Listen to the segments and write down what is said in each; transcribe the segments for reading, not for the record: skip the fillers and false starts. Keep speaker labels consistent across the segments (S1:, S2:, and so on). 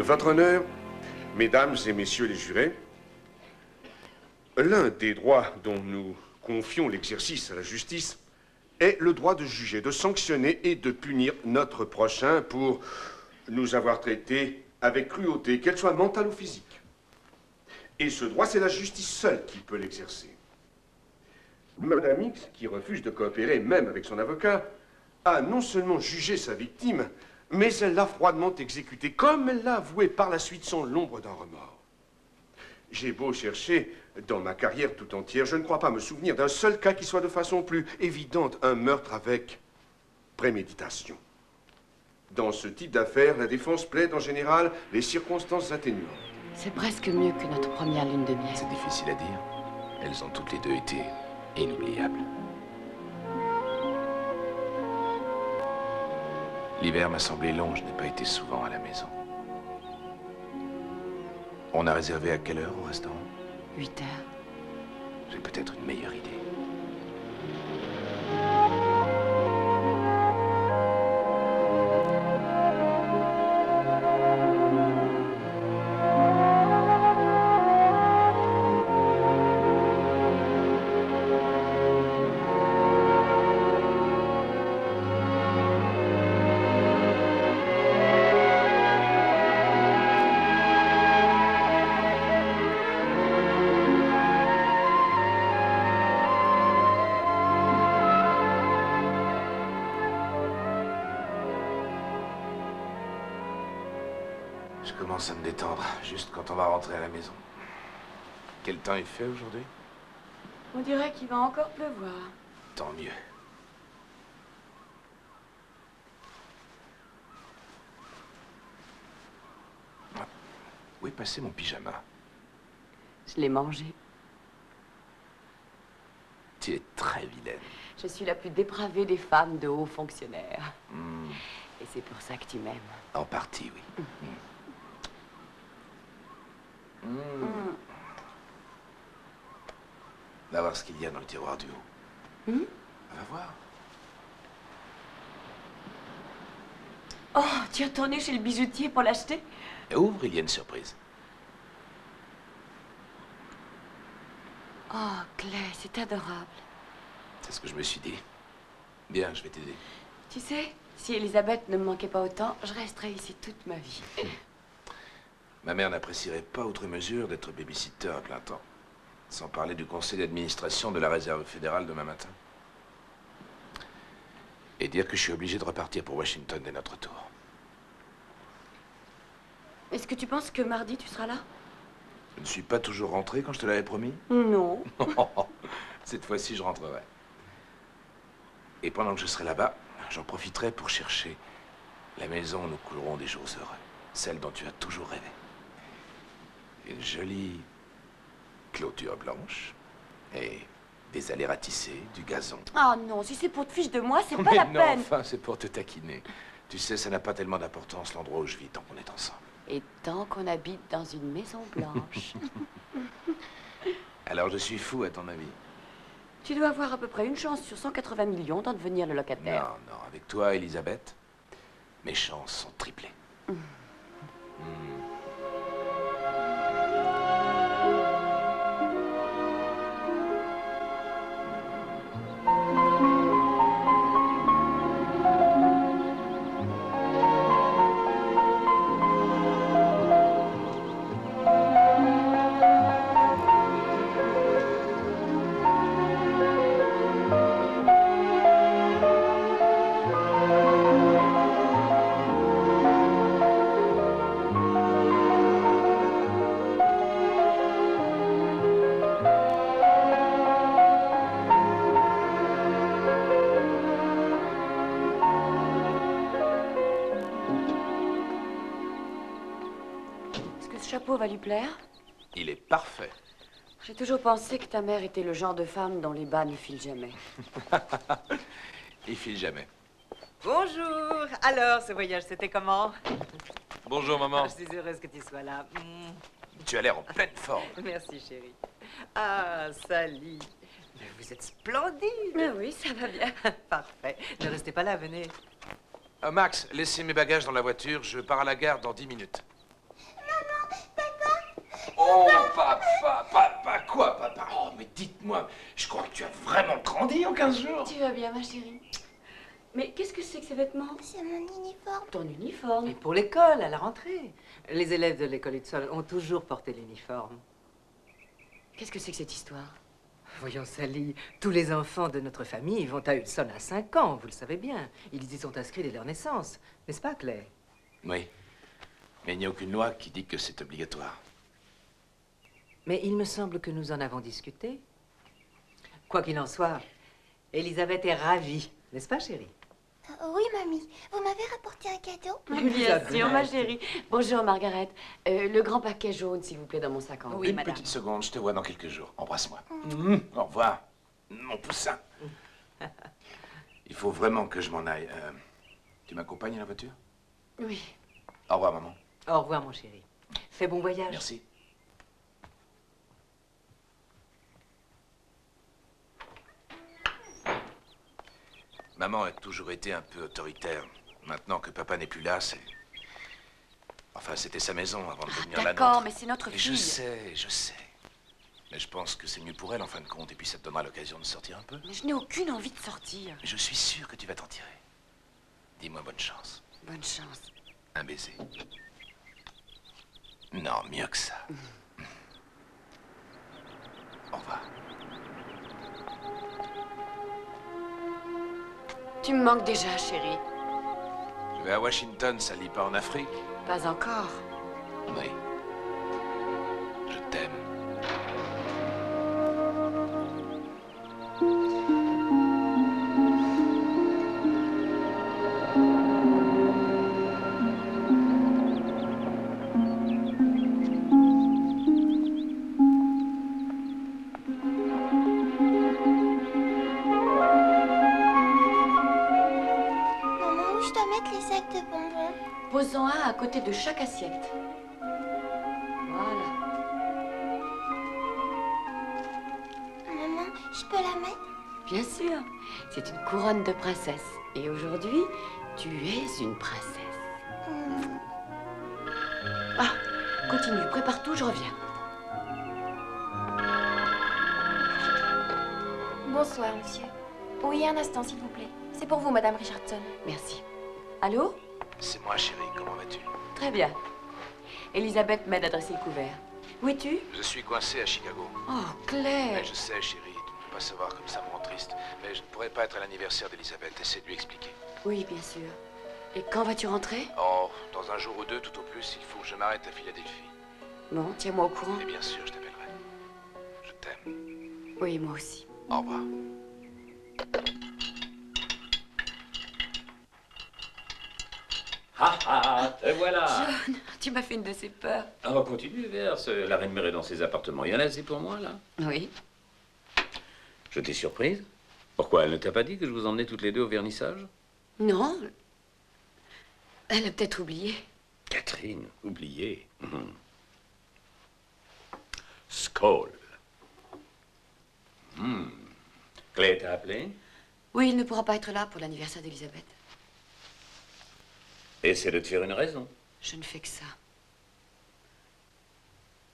S1: Votre honneur, mesdames et messieurs les jurés, l'un des droits dont nous confions l'exercice à la justice est le droit de juger, de sanctionner et de punir notre prochain pour nous avoir traités avec cruauté, qu'elle soit mentale ou physique. Et ce droit, c'est la justice seule qui peut l'exercer. Madame X, qui refuse de coopérer même avec son avocat, a non seulement jugé sa victime, mais elle l'a froidement exécutée, comme elle l'a avoué par la suite sans l'ombre d'un remords. J'ai beau chercher dans ma carrière tout entière, je ne crois pas me souvenir d'un seul cas qui soit de façon plus évidente un meurtre avec préméditation. Dans ce type d'affaires, la défense plaide en général les circonstances atténuantes.
S2: C'est presque mieux que notre première lune de miel.
S3: C'est difficile à dire. Elles ont toutes les deux été inoubliables. L'hiver m'a semblé long, je n'ai pas été souvent à la maison. On a réservé à quelle heure au restaurant?
S2: 8 heures.
S3: J'ai peut-être une meilleure idée. Je commence à me détendre, juste quand on va rentrer à la maison. Quel temps il fait aujourd'hui?
S2: On dirait qu'il va encore pleuvoir.
S3: Tant mieux. Où est passé mon pyjama?
S2: Je l'ai mangé.
S3: Tu es très vilaine.
S2: Je suis la plus dépravée des femmes de hauts fonctionnaires.
S3: Hmm,
S2: Et c'est pour ça que tu m'aimes.
S3: en partie, oui. Va voir ce qu'il y a dans le tiroir du haut. Va voir.
S2: Oh, tu es retourné chez le bijoutier pour l'acheter?
S3: Ouvre, il y a une surprise.
S2: Oh, Clay, c'est adorable.
S3: C'est ce que je me suis dit. Bien, je vais t'aider.
S2: Tu sais, si Elisabeth ne me manquait pas autant, je resterais ici toute ma vie.
S3: Ma mère n'apprécierait pas outre mesure d'être babysitter à plein temps. Sans parler du conseil d'administration de la réserve fédérale demain matin. Et dire que je suis obligé de repartir pour Washington dès notre tour.
S2: Est-ce que tu penses que mardi, tu seras là?
S3: Je ne suis pas toujours rentré quand je te l'avais promis.
S2: Non.
S3: Cette fois-ci, je rentrerai. Et pendant que je serai là-bas, j'en profiterai pour chercher la maison où nous coulerons des jours heureux. Celle dont tu as toujours rêvé. Une jolie clôture blanche et des allées ratissées, du gazon.
S2: Ah non, si c'est pour te fiche de moi, c'est pas
S3: Mais
S2: la
S3: non,
S2: peine.
S3: enfin, c'est pour te taquiner. Tu sais, ça n'a pas tellement d'importance l'endroit où je vis tant qu'on est ensemble.
S2: Et tant qu'on habite dans une maison blanche.
S3: Alors je suis fou, à ton avis?
S2: Tu dois avoir à peu près une chance sur 180 millions d'en devenir le locataire.
S3: Non, non, avec toi, Elisabeth, mes chances sont triplées.
S2: Est-ce que ce chapeau va lui plaire?
S3: Il est parfait.
S2: J'ai toujours pensé que ta mère était le genre de femme dont les bas ne filent jamais.
S3: Il file jamais.
S4: Bonjour. Alors, ce voyage, c'était comment?
S3: Bonjour, maman.
S4: Je suis heureuse que tu sois là.
S3: Tu as l'air en pleine forme.
S4: Merci, chérie. Ah, Sally. Mais vous êtes splendide.
S2: Ah oui, ça va bien.
S4: Parfait. Ne restez pas là, venez.
S3: Max, laissez mes bagages dans la voiture. Je pars à la gare dans 10 minutes. Oh, papa, quoi, papa? Oh, mais dites-moi, je crois que tu as vraiment grandi en 15 jours.
S2: Tu vas bien, ma chérie? Mais qu'est-ce que c'est que ces vêtements?
S5: C'est mon uniforme.
S2: Ton uniforme.
S4: Et pour l'école, à la rentrée. Les élèves de l'école Hudson ont toujours porté l'uniforme.
S2: Qu'est-ce que c'est que cette histoire?
S4: Voyons, Sally, tous les enfants de notre famille vont à Hudson à 5 ans, vous le savez bien. Ils y sont inscrits dès leur naissance. N'est-ce pas, Clay?
S3: Oui, mais il n'y a aucune loi qui dit que c'est obligatoire.
S4: Mais il me semble que nous en avons discuté. Quoi qu'il en soit, Elisabeth est ravie. N'est-ce pas, chérie?
S5: Oui, mamie. Vous m'avez rapporté un cadeau?
S2: Bien sûr, ma chérie. Bonjour, Margaret. Le grand paquet jaune, s'il vous plaît, dans mon sac en haut.
S3: Une petite seconde, je te vois dans quelques jours. Embrasse-moi. Au revoir, mon poussin. Il faut vraiment que je m'en aille. Tu m'accompagnes à la voiture?
S2: Oui.
S3: Au revoir, maman.
S4: Au revoir, mon chéri. Fais bon voyage.
S3: Merci. Maman a toujours été un peu autoritaire. Maintenant que papa n'est plus là, c'est... Enfin, c'était sa maison avant de devenir la nôtre.
S2: D'accord, mais c'est notre
S3: Mais
S2: fille.
S3: je sais. Mais je pense que c'est mieux pour elle, en fin de compte. Et puis ça te donnera l'occasion de sortir un peu.
S2: Mais je n'ai aucune envie de sortir.
S3: Mais je suis sûr que tu vas t'en tirer. Dis-moi bonne chance.
S2: Bonne chance.
S3: Un baiser. Non, mieux que ça. Au revoir.
S2: Tu me manques déjà, chérie.
S3: Je vais à Washington, ça lit pas en Afrique.
S2: Pas encore.
S3: Oui. Je t'aime.
S5: Maman, où je dois mettre les sacs de bonbons?
S2: Posons un à côté de chaque assiette. Voilà.
S5: Maman, je peux la mettre?
S2: Bien sûr. C'est une couronne de princesse. Et aujourd'hui, tu es une princesse. Ah, continue. Prépare tout, je reviens.
S6: Bonsoir, monsieur. Oui, un instant, s'il vous plaît. C'est pour vous, Madame Richardson.
S2: Merci. Allô?
S3: C'est moi, chérie. Comment vas-tu?
S2: Très bien. Elisabeth m'aide à dresser le couvert. Où es-tu?
S3: Je suis coincé à Chicago.
S2: Oh,
S3: Mais
S2: Claire.
S3: je sais, chérie, tu ne peux pas savoir comme ça me rend triste. Mais je ne pourrais pas être à l'anniversaire d'Elisabeth. Essaie de lui expliquer.
S2: Oui, bien sûr. Et quand vas-tu rentrer?
S3: Oh, dans un jour ou deux, tout au plus, il faut que je m'arrête à Philadelphie.
S2: Bon, tiens-moi au courant.
S3: Et bien sûr, je t'appellerai. Je t'aime.
S2: Oui, moi aussi.
S3: Au revoir.
S7: Ah ah, te voilà.
S2: John, tu m'as fait une de ces peurs.
S7: On va continuer, verse. La reine Mère est dans ses appartements. Il y en a assez pour moi, là.
S2: Oui.
S7: Je t'ai surprise. Pourquoi? Elle ne t'a pas dit que je vous emmenais toutes les deux au vernissage?
S2: Non. Elle a peut-être oublié.
S7: Catherine, oubliée. Skoll. Clay t'a appelé?
S2: Oui, il ne pourra pas être là pour l'anniversaire d'Elisabeth.
S7: Essaie de te faire une raison.
S2: Je ne fais que ça.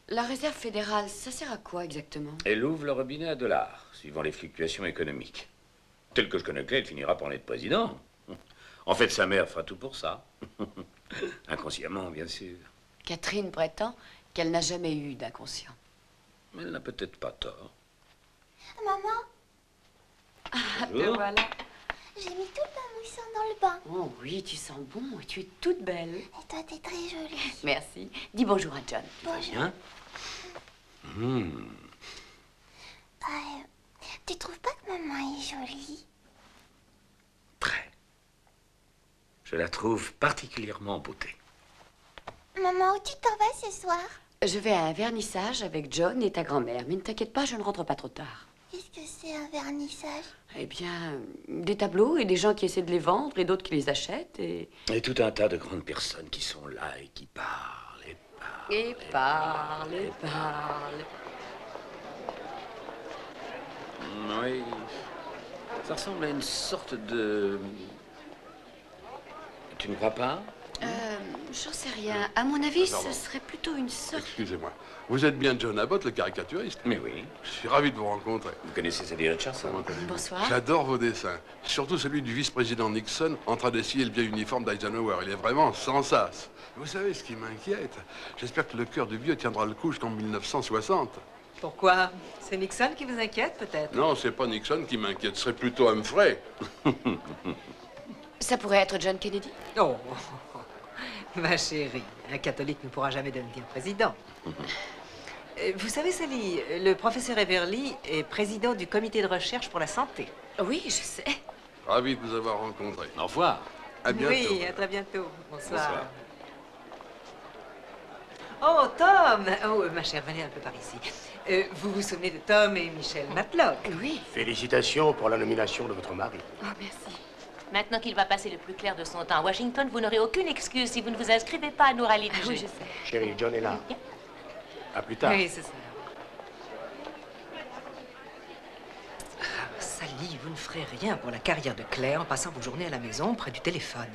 S2: La réserve fédérale, ça sert à quoi exactement?
S7: Elle ouvre le robinet à dollars, suivant les fluctuations économiques. Tel que je connais Clay, elle finira par en être président. En fait, sa mère fera tout pour ça. Inconsciemment, bien sûr.
S2: Catherine prétend qu'elle n'a jamais eu d'inconscient.
S7: Mais elle n'a peut-être pas tort.
S5: Maman,
S2: Ah, te
S7: Bonjour.
S2: voilà.
S5: j'ai mis tout le mousson dans le bain.
S2: Oh oui, tu sens bon et tu es toute belle.
S5: Et toi, t'es très jolie.
S2: Merci. Dis bonjour à John.
S7: Tu vas bien?
S5: Tu trouves pas que maman est jolie?
S7: Très. Je la trouve particulièrement en beauté.
S5: Maman, où tu t'en vas ce soir?
S2: Je vais à un vernissage avec John et ta grand-mère, mais ne t'inquiète pas, je ne rentre pas trop tard.
S5: Qu'est-ce que c'est un vernissage?
S2: Eh bien, des tableaux et des gens qui essaient de les vendre et d'autres qui les achètent et...
S7: Et tout un tas de grandes personnes qui sont là et qui parlent et parlent.
S2: Et parle, et parle.
S7: Oui. Ça ressemble à une sorte de... Tu ne crois pas?
S2: J'en sais rien. À mon avis,
S8: Pardon.
S2: ce serait plutôt une sorte...
S8: Excusez-moi. Vous êtes bien John Abbott, le caricaturiste?
S7: Mais oui.
S8: Je suis ravi de vous rencontrer.
S7: Vous connaissez Sally Richardson?
S8: Comment allez-vous?
S2: Bonsoir.
S8: J'adore vos dessins. Surtout celui du vice-président Nixon en train d'essayer le vieil uniforme d'Eisenhower. Il est vraiment sans sas. Vous savez ce qui m'inquiète? J'espère que le cœur du vieux tiendra le coup jusqu'en 1960.
S4: Pourquoi? C'est Nixon qui vous inquiète, peut-être?
S8: Non, c'est pas Nixon qui m'inquiète, ce serait plutôt Humphrey.
S2: Ça pourrait être John Kennedy?
S4: Oh, ma chérie, un catholique ne pourra jamais devenir président. Vous savez, Sally, le professeur Everly est président du comité de recherche pour la santé.
S2: Oui, je sais.
S8: Ravi de vous avoir rencontré.
S7: Au revoir.
S8: À bientôt.
S4: Oui, à très bientôt. Bonsoir.
S7: Bonsoir.
S4: Oh, Tom! Oh, ma chère, venez un peu par ici. Vous vous souvenez de Tom et Michel Matlock?
S2: Oui.
S9: Félicitations pour la nomination de votre mari.
S2: Oh, merci.
S10: Maintenant qu'il va passer le plus clair de son temps à Washington, vous n'aurez aucune excuse si vous ne vous inscrivez pas à nos rallyes du
S2: Ah, oui,
S10: jeu.
S2: je sais.
S9: Chérie, John est là. À plus tard.
S4: Oui, c'est ça. Ah, Sally, vous ne ferez rien pour la carrière de Claire en passant vos journées à la maison près du téléphone.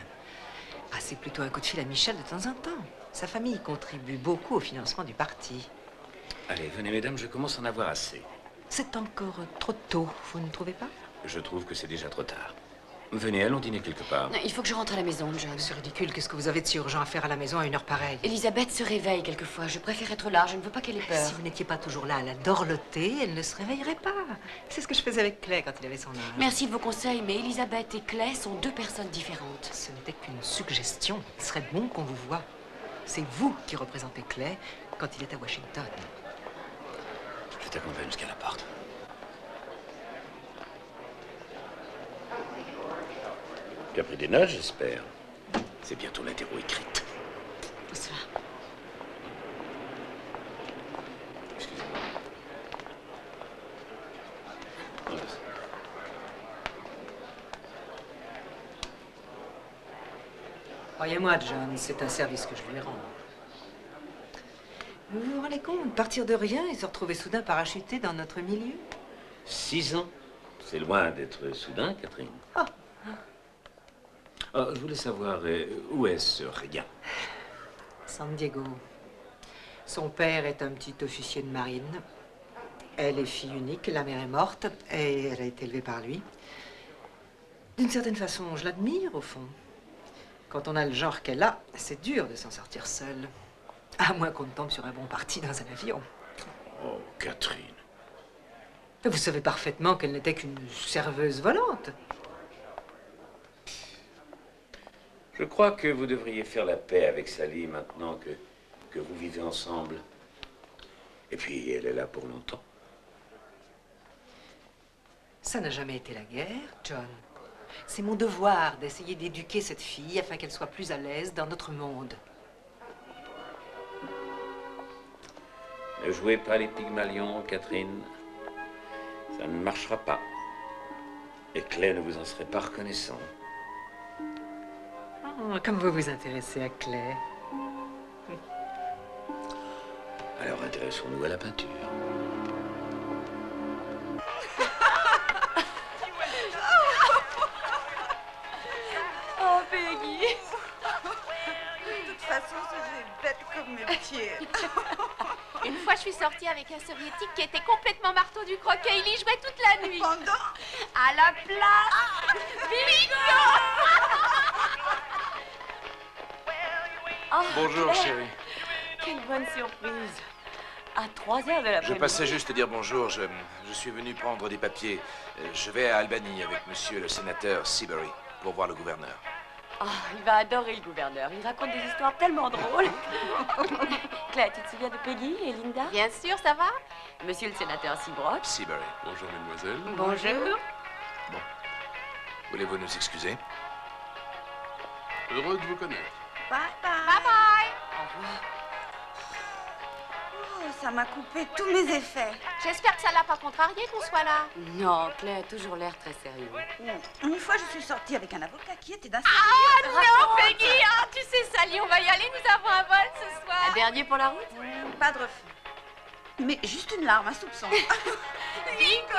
S4: Passez plutôt un coup de fil à Michel de temps en temps. Sa famille contribue beaucoup au financement du parti.
S7: Allez, venez, mesdames, je commence à en avoir assez.
S4: C'est encore trop tôt, vous ne trouvez pas?
S7: Je trouve que c'est déjà trop tard. Venez, allons dîner quelque part.
S2: Non, il faut que je rentre à la maison, John.
S4: C'est ridicule, qu'est-ce que vous avez de si urgent à faire à la maison à une heure pareille?
S2: Elisabeth se réveille quelquefois. Je préfère être là. Je ne veux pas qu'elle ait peur.
S4: Si vous n'étiez pas toujours là à la dorloter, elle ne se réveillerait pas. C'est ce que je faisais avec Clay quand il avait son âge.
S2: Merci de vos conseils, mais Elisabeth et Clay sont deux personnes différentes.
S4: Ce n'était qu'une suggestion. Il serait bon qu'on vous voie. C'est vous qui représentez Clay quand il est à Washington.
S7: Je t'accompagne jusqu'à la porte. Tu as pris des notes, j'espère. C'est bientôt l'interro écrite.
S2: Bonsoir.
S7: Excusez-moi. Ouais.
S4: Croyez-moi, John, c'est un service que je lui rends. Vous vous rendez compte, partir de rien et se retrouver soudain parachuté dans notre milieu?
S7: 6 ans. C'est loin d'être soudain, Catherine.
S4: Ah.
S7: Oh, je voulais savoir, où est-ce rien?
S4: San Diego. Son père est un petit officier de marine. Elle est fille unique, la mère est morte, et elle a été élevée par lui. D'une certaine façon, je l'admire, au fond. Quand on a le genre qu'elle a, c'est dur de s'en sortir seule. À moins qu'on ne tombe sur un bon parti dans un avion.
S7: Oh, Catherine.
S4: Vous savez parfaitement qu'elle n'était qu'une serveuse volante.
S7: Je crois que vous devriez faire la paix avec Sally maintenant que vous vivez ensemble. Et puis, elle est là pour longtemps.
S4: Ça n'a jamais été la guerre, John. C'est mon devoir d'essayer d'éduquer cette fille afin qu'elle soit plus à l'aise dans notre monde.
S7: Ne jouez pas les Pygmalions, Catherine. Ça ne marchera pas. Et Clay ne vous en serait pas reconnaissant.
S4: Oh, comme vous vous intéressez à Clay.
S7: Alors intéressons-nous à la peinture.
S6: Oh, Peggy.
S11: De toute façon, c'est bête comme mes pieds.
S6: Une fois, je suis sortie avec un soviétique qui était complètement marteau du croquet. Il y jouait toute la nuit.
S11: Pendant
S6: À la place. Bingo.
S2: Oh,
S3: Bonjour,
S2: Claire,
S3: chérie.
S2: quelle bonne surprise. À 3 heures de l'après-midi.
S3: Je passais juste te dire bonjour. Je suis venu prendre des papiers. Je vais à Albany avec monsieur le sénateur Seabury pour voir le gouverneur.
S2: Oh, il va adorer le gouverneur. Il raconte des histoires tellement drôles. Claire, tu te souviens de Peggy et Linda?
S6: Bien sûr, ça va?
S2: Monsieur le sénateur Seabrook.
S3: Seabury.
S8: Bonjour, mademoiselle.
S2: Bonjour.
S3: Voulez-vous nous excuser?
S8: Heureux de vous connaître.
S11: bye bye.
S6: Bye bye.
S2: Au revoir.
S11: Oh, ça m'a coupé tous mes effets.
S6: J'espère que ça l'a pas contrarié qu'on soit là.
S2: Non, Claire a toujours l'air très sérieux.
S11: Une fois, je suis sortie avec un avocat qui était d'un
S6: Ah non, Peggy, ah, tu sais, Sally, on va y aller, nous avons un vol ce soir.
S2: Un dernier pour la route?
S11: pas de refus. Mais juste une larme, un soupçon.
S6: Bingo.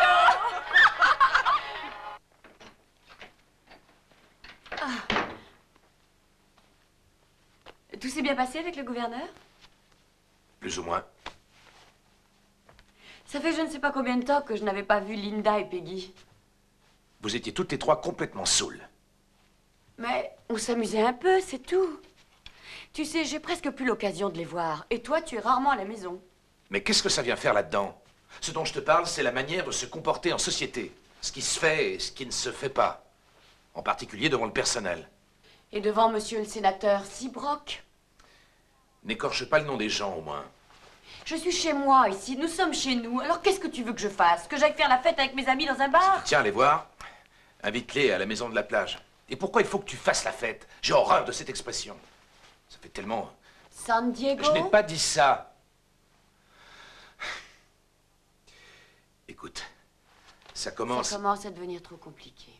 S2: Tout s'est bien passé avec le gouverneur?
S3: Plus ou moins.
S2: Ça fait je ne sais pas combien de temps que je n'avais pas vu Linda et Peggy.
S3: Vous étiez toutes les trois complètement saoules.
S2: Mais on s'amusait un peu, c'est tout. Tu sais, j'ai presque plus l'occasion de les voir. Et toi, tu es rarement à la maison.
S3: Mais qu'est-ce que ça vient faire là-dedans? Ce dont je te parle, c'est la manière de se comporter en société. Ce qui se fait et ce qui ne se fait pas. En particulier devant le personnel.
S2: Et devant monsieur le sénateur Seabrook.
S3: N'écorche pas le nom des gens, au moins.
S2: Je suis chez moi, ici. Nous sommes chez nous. Alors qu'est-ce que tu veux que je fasse? Que j'aille faire la fête avec mes amis dans un bar?
S3: Tiens, allez voir. Invite-les à la maison de la plage. Et pourquoi il faut que tu fasses la fête? J'ai horreur de cette expression. Ça fait tellement...
S2: San Diego?
S3: Je n'ai pas dit ça. Écoute, ça commence...
S2: Ça commence à devenir trop compliqué.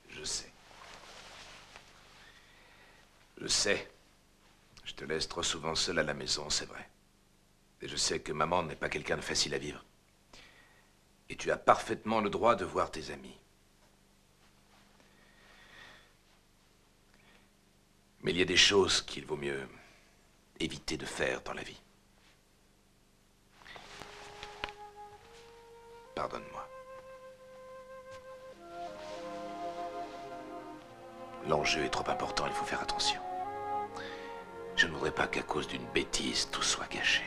S3: Je sais. Je sais. Je te laisse trop souvent seul à la maison, c'est vrai. Et je sais que maman n'est pas quelqu'un de facile à vivre. Et tu as parfaitement le droit de voir tes amis. Mais il y a des choses qu'il vaut mieux éviter de faire dans la vie. Pardonne-moi. L'enjeu est trop important, il faut faire attention. Je ne voudrais pas qu'à cause d'une bêtise, tout soit gâché.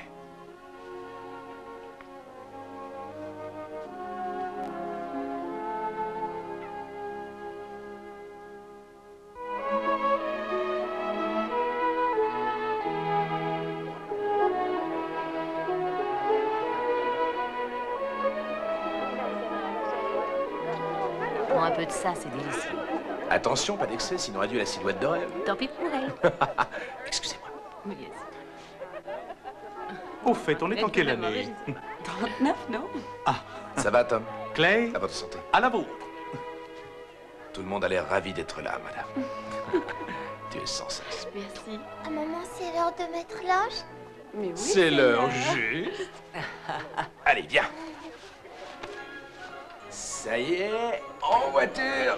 S10: Prends un peu de ça, c'est délicieux.
S3: Attention, pas d'excès, sinon adieu la silhouette de rêve.
S10: Tant pis pour elle.
S3: Excusez-moi.
S10: Oui, yes.
S12: Au fait, on est en quelle année?
S2: 39, non?
S12: Ah.
S3: Ça va, Tom?
S12: Clay?
S3: À votre santé.
S12: À la vôtre.
S3: Tout le monde a l'air ravi d'être là, madame. Tu es sans cesse.
S2: Merci.
S5: Ah, maman, c'est l'heure de mettre l'ange?
S2: Mais oui,
S12: C'est l'heure juste.
S3: Allez, viens. Ça y est, en voiture.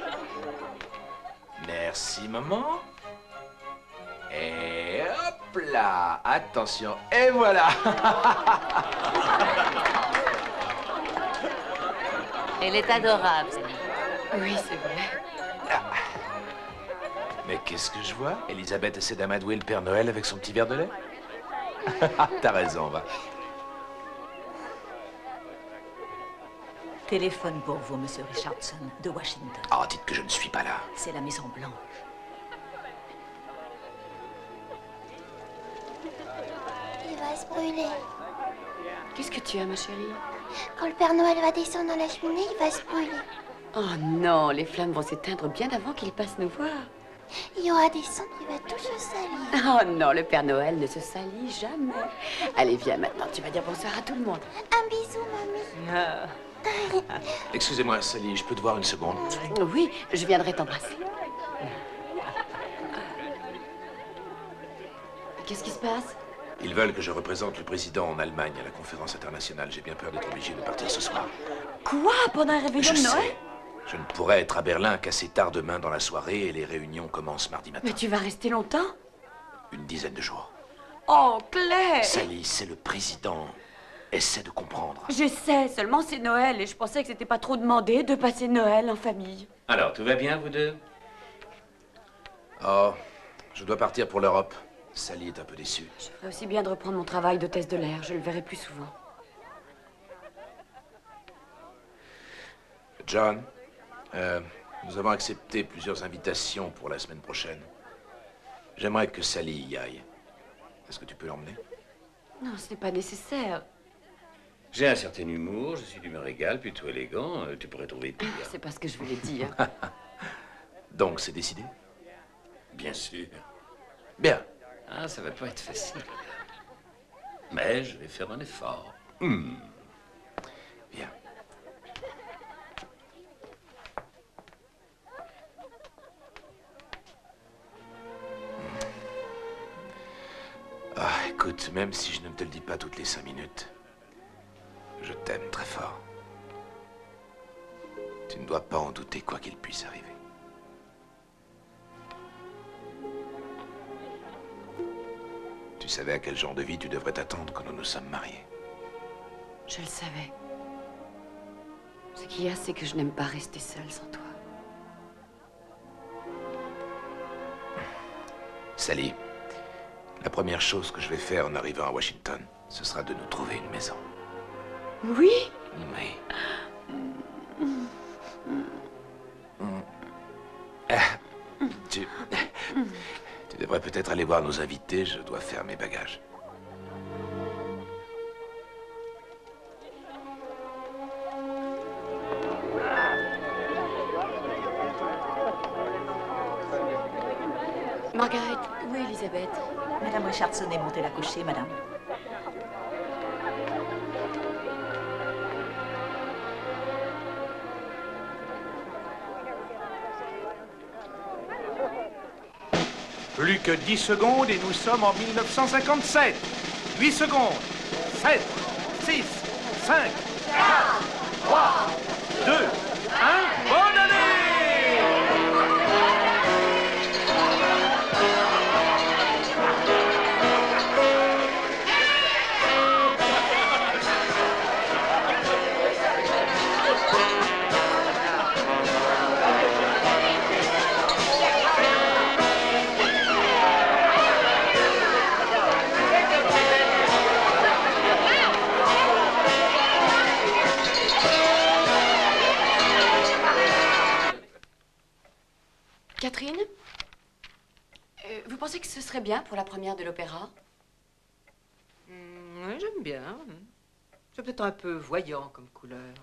S3: Merci, maman. Et hop là. Attention. Et voilà.
S10: Elle est adorable, Sally.
S2: Oui, c'est vrai.
S3: Mais qu'est-ce que je vois? Elisabeth essaie d'amadouer le Père Noël avec son petit verre de lait? T'as raison, va.
S13: Téléphone pour vous, monsieur Richardson, de Washington.
S3: Oh, dites que je ne suis pas là.
S13: C'est la Maison Blanche.
S5: Il va se brûler.
S2: Qu'est-ce que tu as, ma chérie?
S5: Quand le Père Noël va descendre dans la cheminée, il va se brûler.
S2: Oh non, les flammes vont s'éteindre bien avant qu'il passe nous voir.
S5: Il y aura des cendres, il va tout se salir.
S2: Oh non, le Père Noël ne se salit jamais. Allez, viens maintenant, tu vas dire bonsoir à tout le monde.
S5: Un bisou, mamie.
S3: Excusez-moi, Sally, je peux te voir une seconde?
S2: Oui, je viendrai t'embrasser. Qu'est-ce qui se passe?
S3: Ils veulent que je représente le président en Allemagne à la conférence internationale. J'ai bien peur d'être obligé de partir ce soir.
S2: Quoi? Pendant un réveillon de Noël?
S3: Je ne pourrai être à Berlin qu'assez tard demain dans la soirée et les réunions commencent mardi matin.
S2: Mais tu vas rester longtemps?
S3: Une dizaine de jours.
S2: Oh, Claire!
S3: Sally, c'est le président. Essaie de comprendre.
S2: J'essaie, seulement c'est Noël et je pensais que c'était pas trop demandé de passer Noël en famille.
S7: Alors, tout va bien, vous deux?
S3: Oh, je dois partir pour l'Europe. Sally est un peu déçue.
S2: Je ferais aussi bien de reprendre mon travail d'hôtesse de l'air. Je le verrai plus souvent.
S3: John, nous avons accepté plusieurs invitations pour la semaine prochaine. J'aimerais que Sally y aille. Est-ce que tu peux l'emmener?
S2: Non, ce n'est pas nécessaire.
S7: J'ai un certain humour, je suis d'humeur égale, plutôt élégant. Tu pourrais trouver pire.
S2: C'est pas ce que je voulais dire.
S3: Donc, c'est décidé?
S7: Bien sûr.
S3: Bien.
S7: Ah, ça va pas être facile. Mais je vais faire un effort.
S3: Bien. Ah, écoute, même si je ne te le dis pas toutes les 5 minutes, je t'aime très fort. Tu ne dois pas en douter quoi qu'il puisse arriver. Tu savais à quel genre de vie tu devrais t'attendre quand nous nous sommes mariés.
S2: Je le savais. Ce qu'il y a, c'est que je n'aime pas rester seule sans toi.
S3: Sally, la première chose que je vais faire en arrivant à Washington, ce sera de nous trouver une maison.
S2: Oui?
S3: Oui. Ah, tu devrais peut-être aller voir nos invités, je dois faire mes bagages.
S2: Margaret, où est Elisabeth?
S13: Madame Richardson est montée la coucher, madame.
S12: Plus que 10 secondes et nous sommes en 1957. 8 secondes. 7, 6, 5, 4, 3, 2, 1. Bonne année!
S2: Catherine, vous pensez que ce serait bien pour la première de l'opéra?
S4: Oui, j'aime bien. C'est peut-être un peu voyant comme couleur.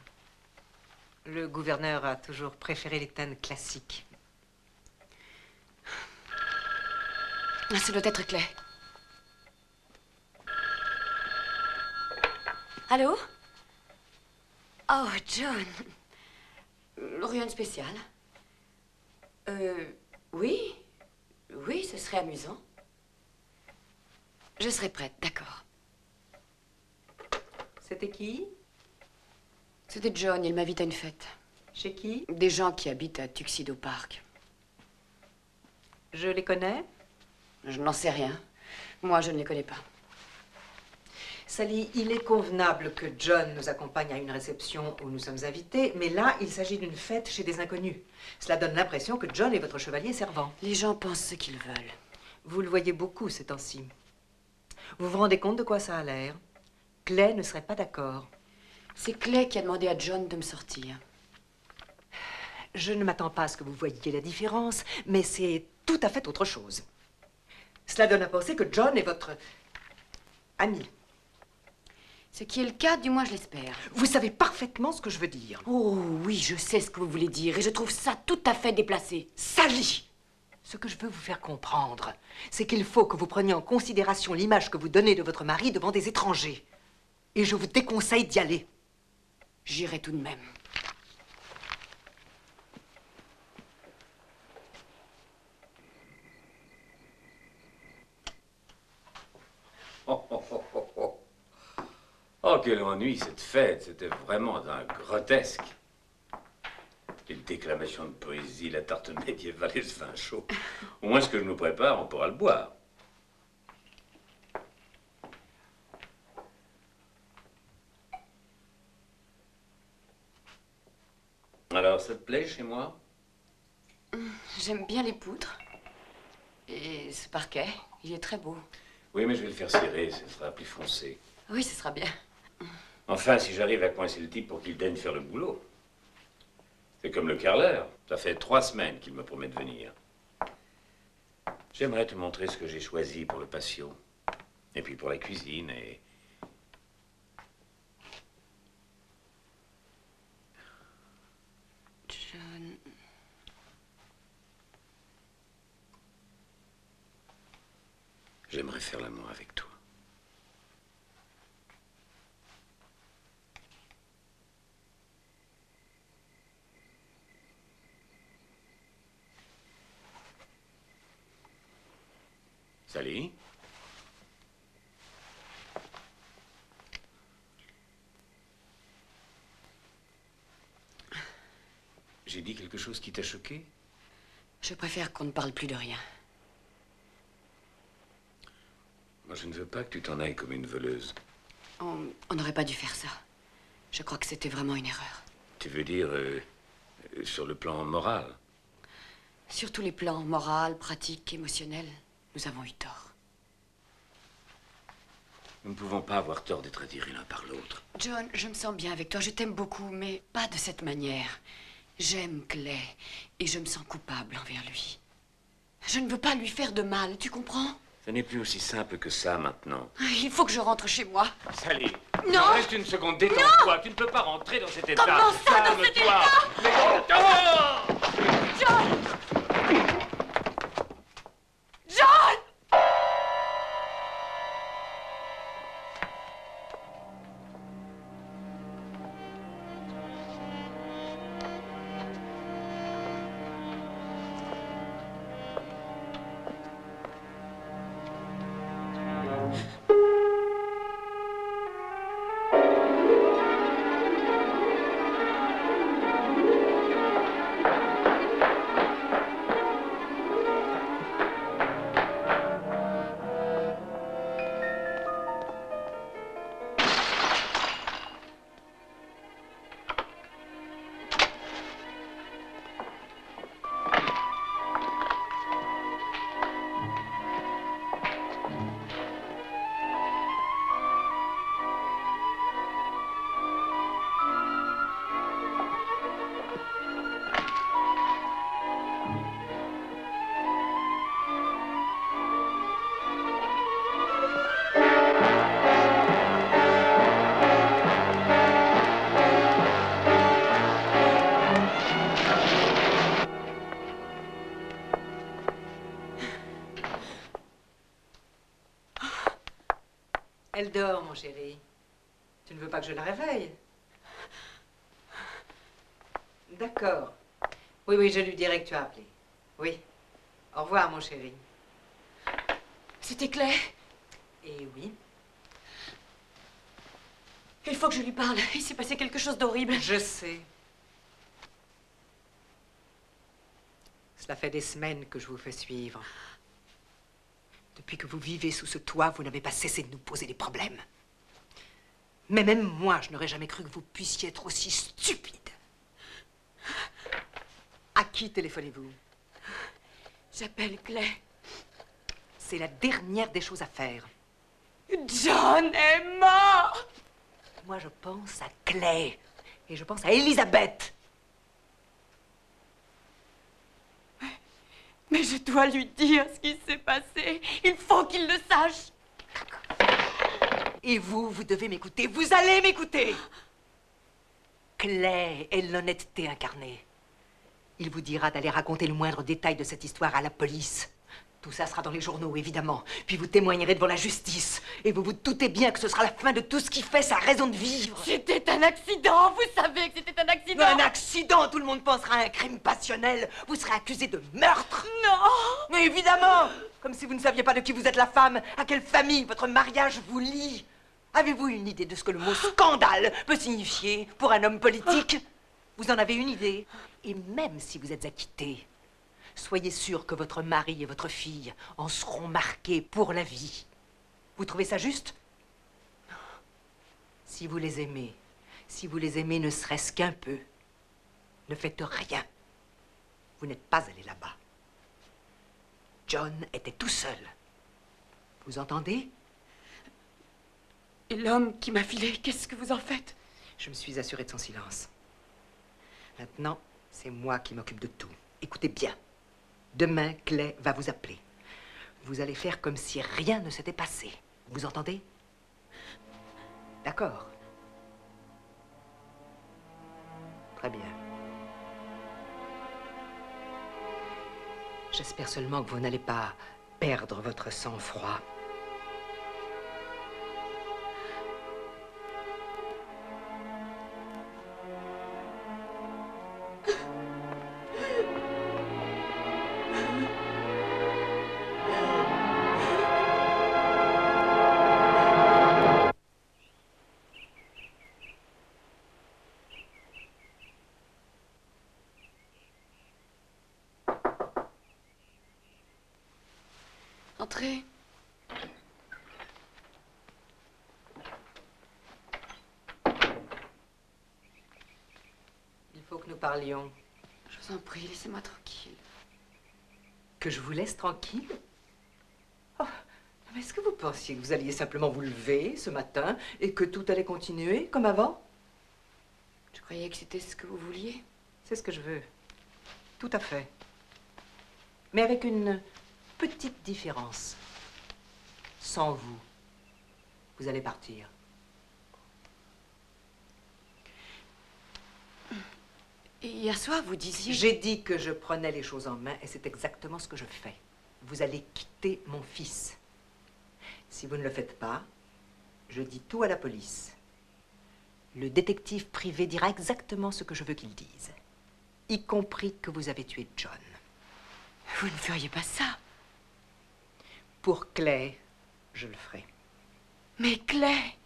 S4: Le gouverneur a toujours préféré les teintes classiques.
S2: Ça doit être clair. Allô? Oh, John. Rien de spécial. Oui. Oui, ce serait amusant. Je serai prête, d'accord.
S4: C'était qui?
S2: C'était John, il m'invite à une fête.
S4: Chez qui?
S2: Des gens qui habitent à Tuxedo Park.
S4: Je les connais?
S2: Je n'en sais rien. Moi, je ne les connais pas.
S4: Sally, il est convenable que John nous accompagne à une réception où nous sommes invités, mais là, il s'agit d'une fête chez des inconnus. Cela donne l'impression que John est votre chevalier servant.
S2: Les gens pensent ce qu'ils veulent.
S4: Vous le voyez beaucoup ces temps-ci. Vous vous rendez compte de quoi ça a l'air? Clay ne serait pas d'accord.
S2: C'est Clay qui a demandé à John de me sortir.
S4: Je ne m'attends pas à ce que vous voyiez la différence, mais c'est tout à fait autre chose. Cela donne à penser que John est votre ami.
S2: Ce qui est le cas, du moins je l'espère.
S4: Vous savez parfaitement ce que je veux dire.
S2: Oh oui, je sais ce que vous voulez dire et je trouve ça tout à fait déplacé.
S4: Sally! Ce que je veux vous faire comprendre, c'est qu'il faut que vous preniez en considération l'image que vous donnez de votre mari devant des étrangers. Et je vous déconseille d'y aller.
S2: J'irai tout de même.
S7: Oh, quel ennui cette fête, c'était vraiment un grotesque. Les déclamations de poésie, la tarte médiévale et ce vin chaud. Au moins ce que je nous prépare, on pourra le boire. Alors, ça te plaît chez moi?
S2: J'aime bien les poutres. Et ce parquet, il est très beau.
S7: Oui, mais je vais le faire cirer, ce sera plus foncé.
S2: Oui, ce sera bien.
S7: Enfin, si j'arrive à coincer le type pour qu'il daigne faire le boulot. C'est comme le carreleur. Ça fait 3 semaines qu'il me promet de venir. J'aimerais te montrer ce que j'ai choisi pour le patio. Et puis pour la cuisine et...
S2: John...
S7: J'aimerais faire l'amour avec toi. Sally? J'ai dit quelque chose qui t'a choqué?
S2: Je préfère qu'on ne parle plus de rien.
S7: Moi, je ne veux pas que tu t'en ailles comme une voleuse.
S2: On n'aurait pas dû faire ça. Je crois que c'était vraiment une erreur.
S7: Tu veux dire sur le plan moral?
S2: Sur tous les plans, moral, pratique, émotionnel, nous avons eu tort.
S7: Nous ne pouvons pas avoir tort d'être attirés l'un par l'autre.
S2: John, je me sens bien avec toi, je t'aime beaucoup, mais pas de cette manière. J'aime Clay et je me sens coupable envers lui. Je ne veux pas lui faire de mal, tu comprends?
S7: Ce n'est plus aussi simple que ça maintenant.
S2: Il faut que je rentre chez moi.
S7: Sally,
S2: Non!
S7: reste une seconde, détends-toi. Tu ne peux pas rentrer dans cet état.
S2: Comment ça, dans cet
S7: Calme-toi.
S2: état? John! John!
S4: Elle dort, mon chéri. Tu ne veux pas que je la réveille? D'accord. Oui, oui, je lui dirai que tu as appelé. Oui. Au revoir, mon chéri.
S2: C'était Clay?
S4: Eh oui.
S2: Il faut que je lui parle. Il s'est passé quelque chose d'horrible.
S4: Je sais. Cela fait des semaines que je vous fais suivre. Depuis que vous vivez sous ce toit, vous n'avez pas cessé de nous poser des problèmes. Mais même moi, je n'aurais jamais cru que vous puissiez être aussi stupide. À qui téléphonez-vous?
S2: J'appelle Clay.
S4: C'est la dernière des choses à faire.
S2: John est mort!
S4: Moi, je pense à Clay. Et je pense à Elisabeth.
S2: Mais je dois lui dire ce qui s'est passé. Il faut qu'il le sache.
S4: Et vous, vous devez m'écouter. Vous allez m'écouter. Clay est l'honnêteté incarnée. Il vous dira d'aller raconter le moindre détail de cette histoire à la police. Tout ça sera dans les journaux, évidemment. Puis vous témoignerez devant la justice. Et vous vous doutez bien que ce sera la fin de tout ce qui fait sa raison de vivre.
S2: C'était un accident. Vous savez que c'était un accident.
S4: Un accident, tout le monde pensera à un crime passionnel. Vous serez accusé de meurtre.
S2: Non.
S4: Mais évidemment. Comme si vous ne saviez pas de qui vous êtes la femme, à quelle famille votre mariage vous lie. Avez-vous une idée de ce que le mot scandale peut signifier pour un homme politique? Vous en avez une idée? Et même si vous êtes acquitté, soyez sûr que votre mari et votre fille en seront marqués pour la vie. Vous trouvez ça juste? Si vous les aimez ne serait-ce qu'un peu, ne faites rien. Vous n'êtes pas allé là-bas. John était tout seul. Vous entendez?
S2: Et l'homme qui m'a filé, qu'est-ce que vous en faites?
S4: Je me suis assuré de son silence. Maintenant, c'est moi qui m'occupe de tout. Écoutez bien. Demain, Clay va vous appeler. Vous allez faire comme si rien ne s'était passé. Vous entendez? D'accord. Très bien. J'espère seulement que vous n'allez pas perdre votre sang-froid.
S2: Entrez.
S4: Il faut que nous parlions.
S2: Je vous en prie, laissez-moi tranquille.
S4: Que je vous laisse tranquille? Oh, mais est-ce que vous pensiez que vous alliez simplement vous lever ce matin et que tout allait continuer comme avant?
S2: Je croyais que c'était ce que vous vouliez.
S4: C'est ce que je veux. Tout à fait. Mais avec une petite différence. Sans vous, vous allez partir.
S2: Et hier soir, vous disiez...
S4: J'ai dit que je prenais les choses en main et c'est exactement ce que je fais. Vous allez quitter mon fils. Si vous ne le faites pas, je dis tout à la police. Le détective privé dira exactement ce que je veux qu'il dise. Y compris que vous avez tué John.
S2: Vous ne feriez pas ça.
S4: Pour Clay, je le ferai.
S2: Mais Clay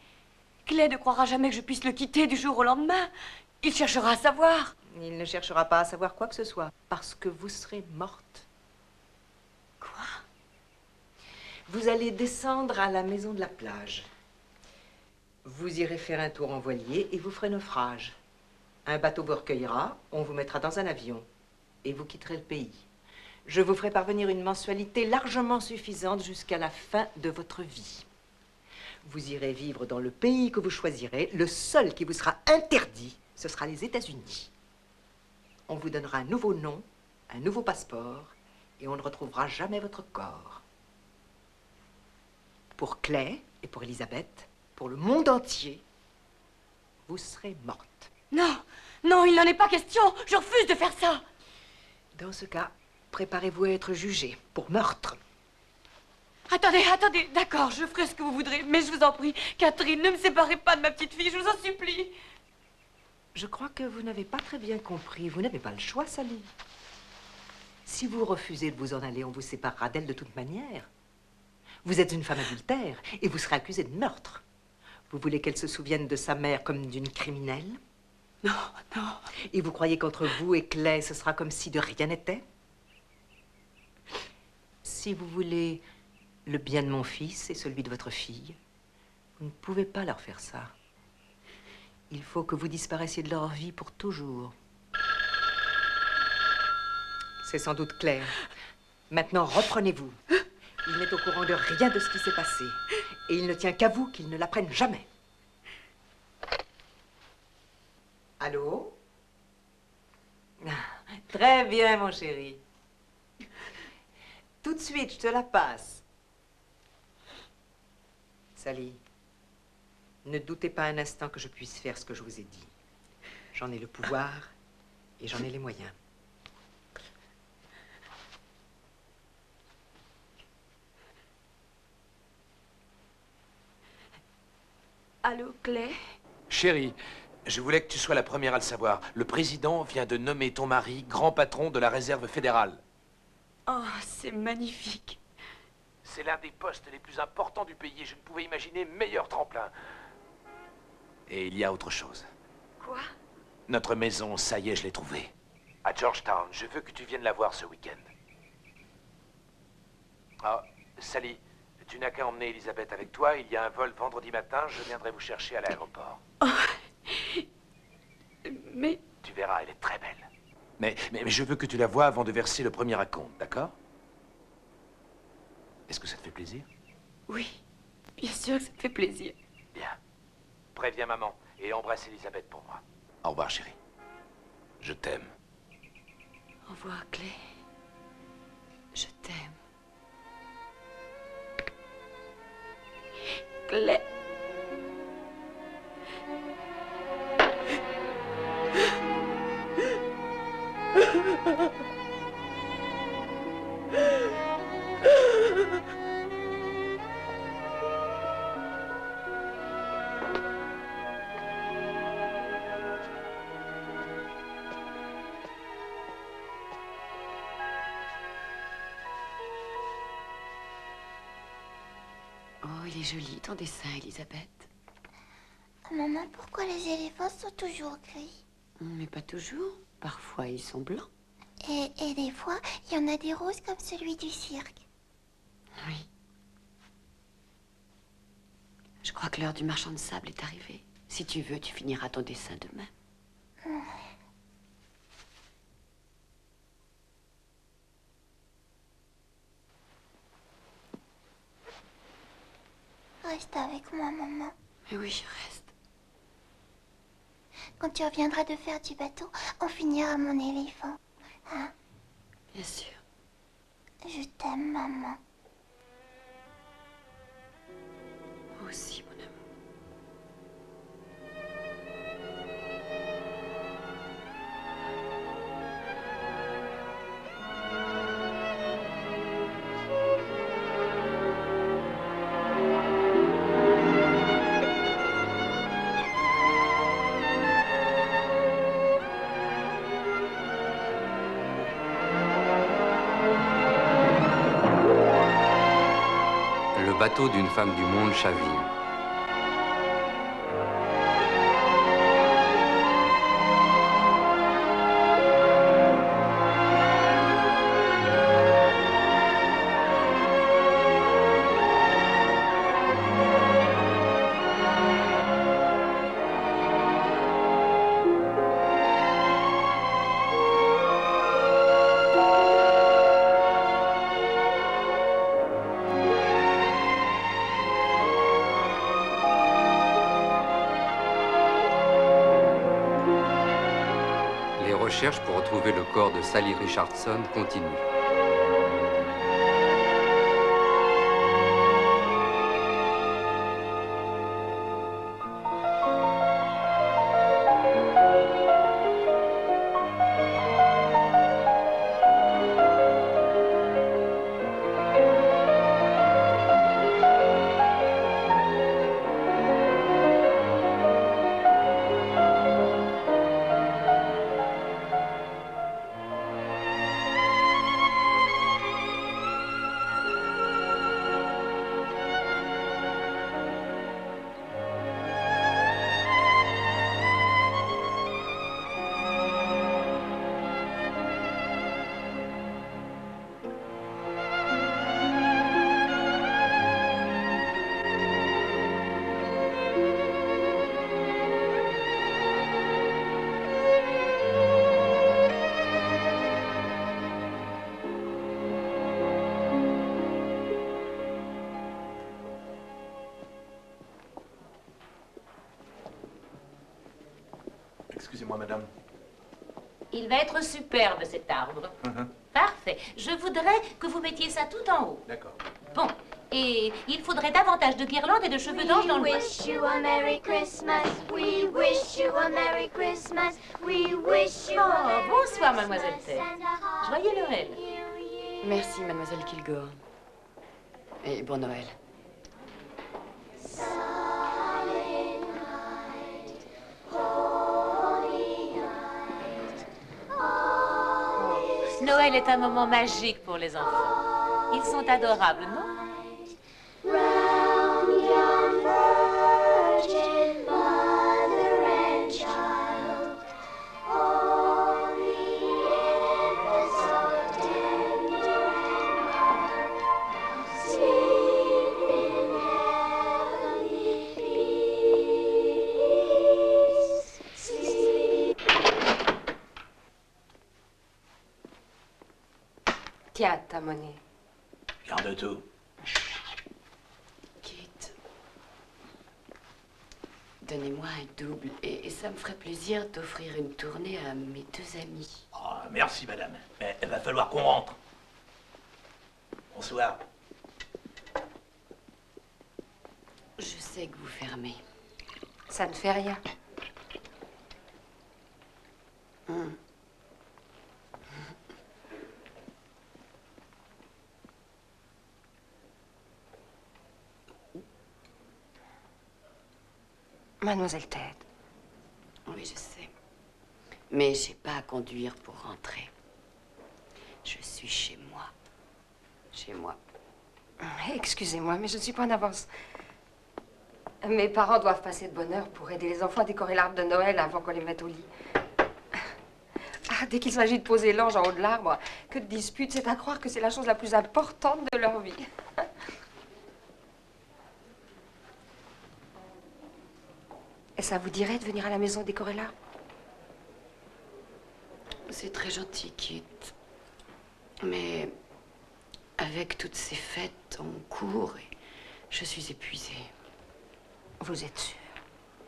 S2: ne croira jamais que je puisse le quitter du jour au lendemain. Il cherchera à savoir.
S4: Il ne cherchera pas à savoir quoi que ce soit, parce que vous serez morte.
S2: Quoi?
S4: Vous allez descendre à la maison de la plage. Vous irez faire un tour en voilier et vous ferez naufrage. Un bateau vous recueillera, on vous mettra dans un avion et vous quitterez le pays. Je vous ferai parvenir une mensualité largement suffisante jusqu'à la fin de votre vie. Vous irez vivre dans le pays que vous choisirez. Le seul qui vous sera interdit, ce sera les États-Unis. On vous donnera un nouveau nom, un nouveau passeport, et on ne retrouvera jamais votre corps. Pour Clay et pour Elisabeth, pour le monde entier, vous serez morte.
S2: Non, non, il n'en est pas question. Je refuse de faire ça.
S4: Dans ce cas, préparez-vous à être jugé pour meurtre.
S2: Attendez, d'accord, je ferai ce que vous voudrez, mais je vous en prie, Catherine, ne me séparez pas de ma petite fille, je vous en supplie.
S4: Je crois que vous n'avez pas très bien compris. Vous n'avez pas le choix, Sally. Si vous refusez de vous en aller, on vous séparera d'elle de toute manière. Vous êtes une femme adultère et vous serez accusée de meurtre. Vous voulez qu'elle se souvienne de sa mère comme d'une criminelle?
S2: Non, non.
S4: Et vous croyez qu'entre vous et Clay, ce sera comme si de rien n'était? Si vous voulez le bien de mon fils et celui de votre fille, vous ne pouvez pas leur faire ça. Il faut que vous disparaissiez de leur vie pour toujours. C'est sans doute clair. Maintenant, reprenez-vous. Il n'est au courant de rien de ce qui s'est passé. Et il ne tient qu'à vous qu'il ne l'apprenne jamais. Allô? Très bien, mon chéri. Tout de suite, je te la passe. Sally, ne doutez pas un instant que je puisse faire ce que je vous ai dit. J'en ai le pouvoir et j'en ai les moyens.
S2: Allô, Clay?
S3: Chérie, je voulais que tu sois la première à le savoir. Le président vient de nommer ton mari grand patron de la réserve fédérale.
S2: Oh, c'est magnifique.
S3: C'est l'un des postes les plus importants du pays et je ne pouvais imaginer meilleur tremplin. Et il y a autre chose.
S2: Quoi?
S3: Notre maison, ça y est, je l'ai trouvée. À Georgetown, je veux que tu viennes la voir ce week-end. Ah, Sally, tu n'as qu'à emmener Elisabeth avec toi. Il y a un vol vendredi matin, je viendrai vous chercher à l'aéroport.
S2: Oh. Mais...
S3: Tu verras, elle est très belle. Mais je veux que tu la vois avant de verser le premier acompte, d'accord? Est-ce que ça te fait plaisir?
S2: Oui, bien sûr que ça me fait plaisir.
S3: Bien. Préviens maman et embrasse Elisabeth pour moi. Au revoir, chérie. Je t'aime.
S2: Au revoir, Clay. Je t'aime. Clay. Oh, il est joli ton dessin, Elisabeth.
S5: Maman, pourquoi les éléphants sont toujours gris?
S2: Mais pas toujours. Parfois, ils sont blancs.
S5: Et des fois, il y en a des roses comme celui du cirque.
S2: Oui. Je crois que l'heure du marchand de sable est arrivée. Si tu veux, tu finiras ton dessin demain.
S5: Reste avec moi, maman.
S2: Mais oui, je reste.
S5: Quand tu reviendras de faire du bateau, on finira mon éléphant. Hein?
S2: Bien sûr.
S5: Je t'aime, maman.
S2: Moi aussi, mon amour.
S14: Le bateau d'une femme du monde chavire. Les recherches pour retrouver le corps de Sally Richardson continuent.
S12: Excusez-moi, madame.
S10: Il va être superbe, cet arbre. Parfait. Je voudrais que vous mettiez ça tout en haut.
S12: D'accord.
S10: Bon. Et il faudrait davantage de guirlandes et de cheveux d'ange dans le bois.
S5: We wish you a Merry Christmas. We wish you a Merry Christmas. We wish you a Merry
S10: Bonsoir, mademoiselle Ted. Joyeux Noël.
S2: Merci, mademoiselle Kilgore. Et bon Noël.
S10: Noël est un moment magique pour les enfants. Ils sont adorables, non?
S5: Round young virgin mother and child, holy infant so tender and mild, sleep in heavenly peace. Sleep.
S15: Tiens, ta monnaie.
S12: Garde tout.
S2: Kate, donnez-moi un double et ça me ferait plaisir d'offrir une tournée à mes deux amis.
S12: Oh, merci, madame. Mais il va falloir qu'on rentre. Bonsoir.
S2: Je sais que vous fermez.
S15: Ça ne fait rien. Mademoiselle Ted.
S2: Oui, je sais. Mais j'ai pas à conduire pour rentrer. Je suis chez moi. Chez moi.
S15: Excusez-moi, mais je ne suis pas en avance. Mes parents doivent passer de bonne heure pour aider les enfants à décorer l'arbre de Noël avant qu'on les mette au lit. Ah, dès qu'il s'agit de poser l'ange en haut de l'arbre, que de disputes, c'est à croire que c'est la chose la plus importante de leur vie. Et ça vous dirait de venir à la maison décorer l'arbre?
S2: C'est très gentil, Kit. Mais avec toutes ces fêtes en cours, je suis épuisée.
S15: Vous êtes sûr?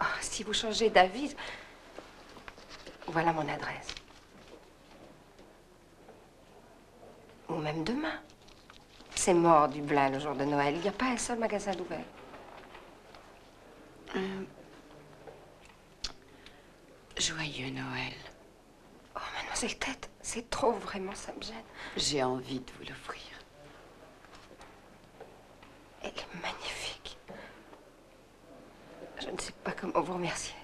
S15: Ah, si vous changez d'avis, voilà mon adresse. Ou même demain. C'est mort du Blain le jour de Noël. Il n'y a pas un seul magasin d'ouvert.
S2: Joyeux Noël.
S15: Oh, mademoiselle Tête, c'est trop, vraiment, ça me gêne.
S2: J'ai envie de vous l'offrir.
S15: Elle est magnifique. Je ne sais pas comment vous remercier.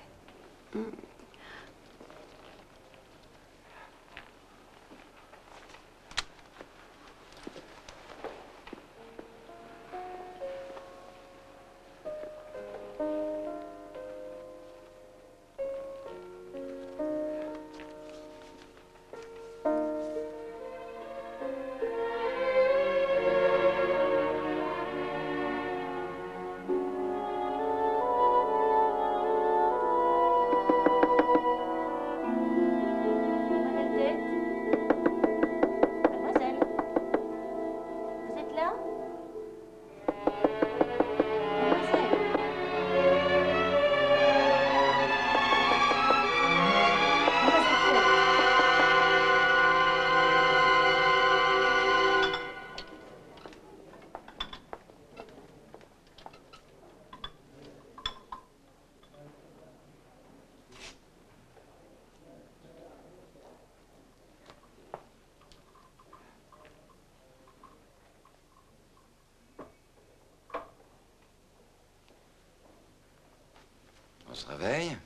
S16: On se réveille.